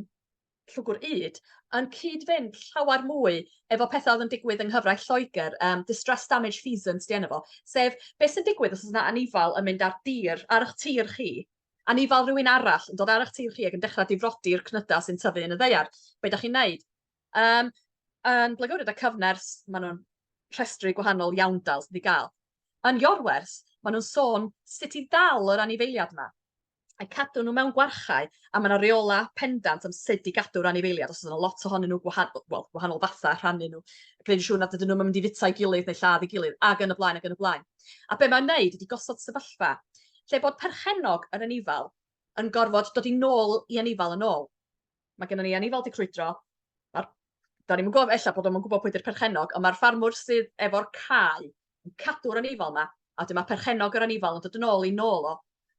llwgwr yd yn cyd-fynd llawer mwy efo pethau oedd yn digwydd yng nghyfraith Lloegr, distress damage feasance di enw fo, sef beth sy'n digwydd os yna anifal yn mynd ar eich tir chi, anifal rhywun arall yn dod ar eich tir chi ac yn dechrau difrodi'r cnydau sy'n tyfu yn y ddeiar. Be ydych chi'n neud? Yn Ablygywrydd a cyfners, maen nhw'n rhestru gwahanol iawndal sydd wedi cael. Yn Iorwerth, maen nhw'n sôn sut i ddal yr anifeiliad yma. A cadw nhw mewn gwarchau, a mae yna reola pendant am sut i gadw'r anifeiliad, os yna lot ohonyn nhw gwahanol fatha rhannu nhw, gwneud yn siŵr nad ydyn nhw'n mynd i fitau gilydd neu lladd i gilydd, ac yn y blaen ac yn y blaen. A be mae'n neud ydy gosod sefyllfa, lle bod perchenog yr anifal yn gorfod dod i nôl i anifal yn ôl. Mae gennym ni anifal di crwydro, da ni'n gwybod ella bod o'n gwybod pwy ydy'r perchenog, ond mae'r ffarmwr sydd efo'r cae yn cadw'r anifal yma, a dyma perchenog yr anifal yn dod yn ôl i nôl o.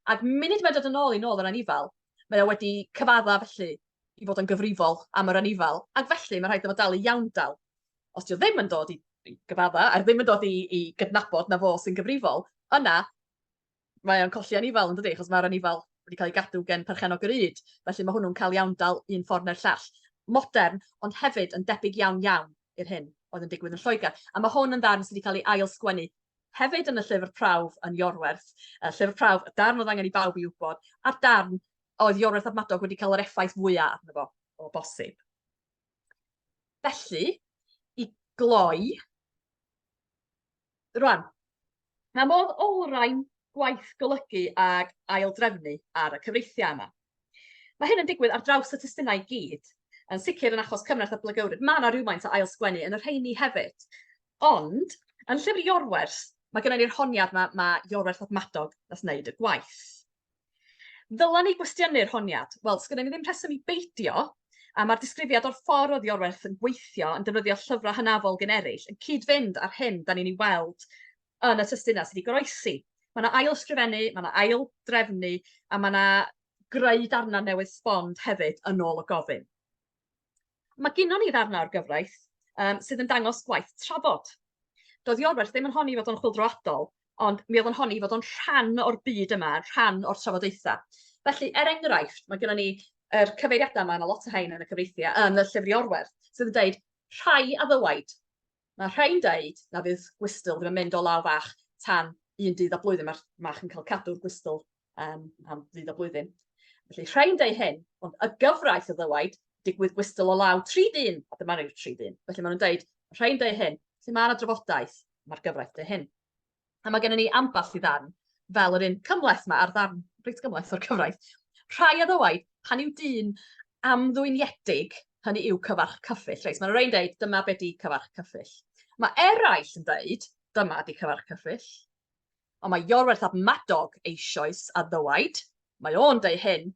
Ac munud mae'n dod yn ôl yr anifal, mae o wedi cyfadda felly i fod yn gyfrifol am yr anifal, ac felly mae rhaid yma dal i iawndal. Os di o ddim yn dod i gyfadda, a ddim yn dod i gydnabod na fo sy'n gyfrifol, yna mae o'n colli anifal yn dydi, achos mae'r anifal wedi cael ei gadw gen perchenog yr yd, felly mae hwnnw'n cael iawn-dal un ffordd neu'r llall. Modern, ond hefyd yn debyg iawn i'r hyn oedd yn digwydd yn Lloegr. A mae hwn yn ddarn sydd wedi cael ei ail-sgwennu hefyd yn y llyfr prawf yn Iorwerth. Llyfr prawf, y darn oedd angen i bawb i wybod, a'r darn oedd Iorwerth ap Madog wedi cael yr effaith fwyaf arno fo o bosib. Felly, i gloi, rwan, mae modd olrhain gwaith golygu ag aildrefnu ar y cyfreithiau yma. Mae hyn yn digwydd ar draws y testunau i gyd, yn sicr yn achos cymryd datblygywyd. Mae yna rhywfaint o ail-sgwennu yn yr rheini hefyd. Ond, yn llyfr Iorwerth, mae gennym ni'r honiad mae Iorwerth ap Madog nas wneud y gwaith. Ddylan ni gwestiynu'r honiad? Wel, sgynnym ni ddim rheswm i beidio, a mae'r disgrifiad o'r ffordd oedd Iorwerth yn gweithio yn defnyddio llyfrau hynafol gen eraill yn cyd-fynd ar hyn da ni'n ei weld yn y testunau sydd wedi goroesi. Mae yna ail-sgrifennu, mae yna ail-drefnu, a mae yna greu darnau newydd sbond hefyd yn ôl y gofyn. Mae gennym ni ddarnau o'r gyfraith sydd yn dangos gwaith trafod. Doedd Iorwerth ddim yn honni fod o'n chwyldroadol, ond mi oedd yn honni fod o'n rhan o'r byd yma, rhan o'r trafodaethau. Felly, enghraifft, mae gennym ni cyfeiriadau yma, yna lot o hein yn y cyfreithiau, yn y llyfr Iorwerth, sydd yn dweud rhai a ddywaid. Mae rhai'n dweud na fydd gwystl ddim yn mynd o law fach tan un dydd a blwyddyn. Mae'r mach yn cael cadw'r gwystl am ddydd a blwyddyn. Felly, rhai'n dweud hyn, ond y gyfraith o ddywaid, digwydd gwystl o law 3 dyn, a dyma ni'r 3 dyn. Felly maen nhw'n dweud, rhai'n dweud hyn, felly mae yna drafodaeth, mae'r gyfraith dweud hyn. A mae gennym ni amball i ddarn, fel yr un cymleth yma, ar ddarn reit gymleth o'r cyfraith. Rhai a ddywaid, pan yw dyn amddwyniedig, hynny yw cyfarch cyffill. Reis, mae'n rhaid dweud, dyma be di cyfarch cyffill. Mae eraill yn dweud, dyma di cyfarch cyffill. Ond mae Iorwerth ap Madog eisoes a ddywaid, mae o'n dweud hyn,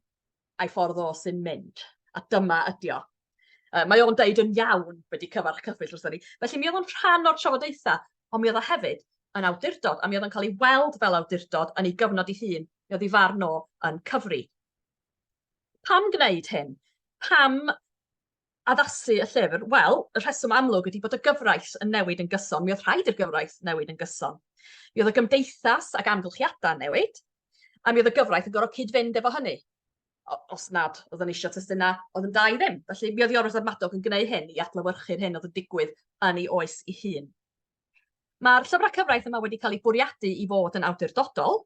a'i ffordd o sy'n mynd. A dyma ydi o. Mae o'n deud yn iawn wedi cyfarch cyffill wrthyn ni. Felly mi oedd o'n rhan o'r trafodaethau, ond mi oedd o hefyd yn awdurdod, a mi oedd o'n cael ei weld fel awdurdod yn ei gyfnod ei hun. Mi oedd ei farn o yn cyfri. Pam gwneud hyn? Pam addasu y llyfr? Wel, y rheswm amlwg ydy bod y gyfraith yn newid yn gyson. Mi oedd rhaid i'r gyfraith newid yn gyson. Mi oedd y gymdeithas ac amgylchiadau newid, a mi oedd y gyfraith yn gorfod cyd-fynd efo hynny. Os nad, oedd yn eisiau testunau, oedd yn da i ddim. Felly, mi oedd Iorwerth ap Madog yn gwneud hyn i adlewyrchu'r hyn oedd yn digwydd yn ei oes ei hun. Mae'r llyfrau cyfraith yma wedi cael ei bwriadu i fod yn awdurdodol.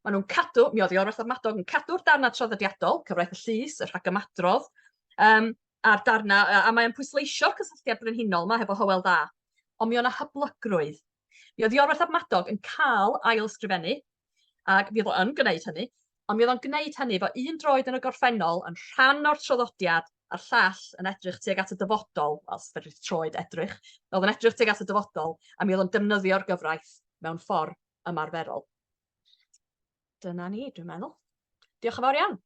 Maen nhw'n cadw, mi oedd Iorwerth ap Madog yn cadw'r darnau traddodiadol, cyfraith y llys, y rhagymadrodd, a'r darnau, a mae'n pwysleisio'r cysylltiad brenhinol yma hefo Hywel Dda. Ond mi o'na hyblygrwydd. Mi oedd Iorwerth ap Madog yn cael ail-sgrifennu, ac mi oedd o'n gwneud hynny, ond mi oedd o'n gwneud hynny fo un droed yn y gorffennol yn rhan o'r traddodiad a'r llall yn edrych tuag at y dyfodol, wel, sfedrith troed edrych, oedd yn edrych tuag at y dyfodol, a mi oedd o'n defnyddio'r gyfraith mewn ffordd ymarferol. Dyna ni, dwi'n meddwl. Diolch yn fawr iawn.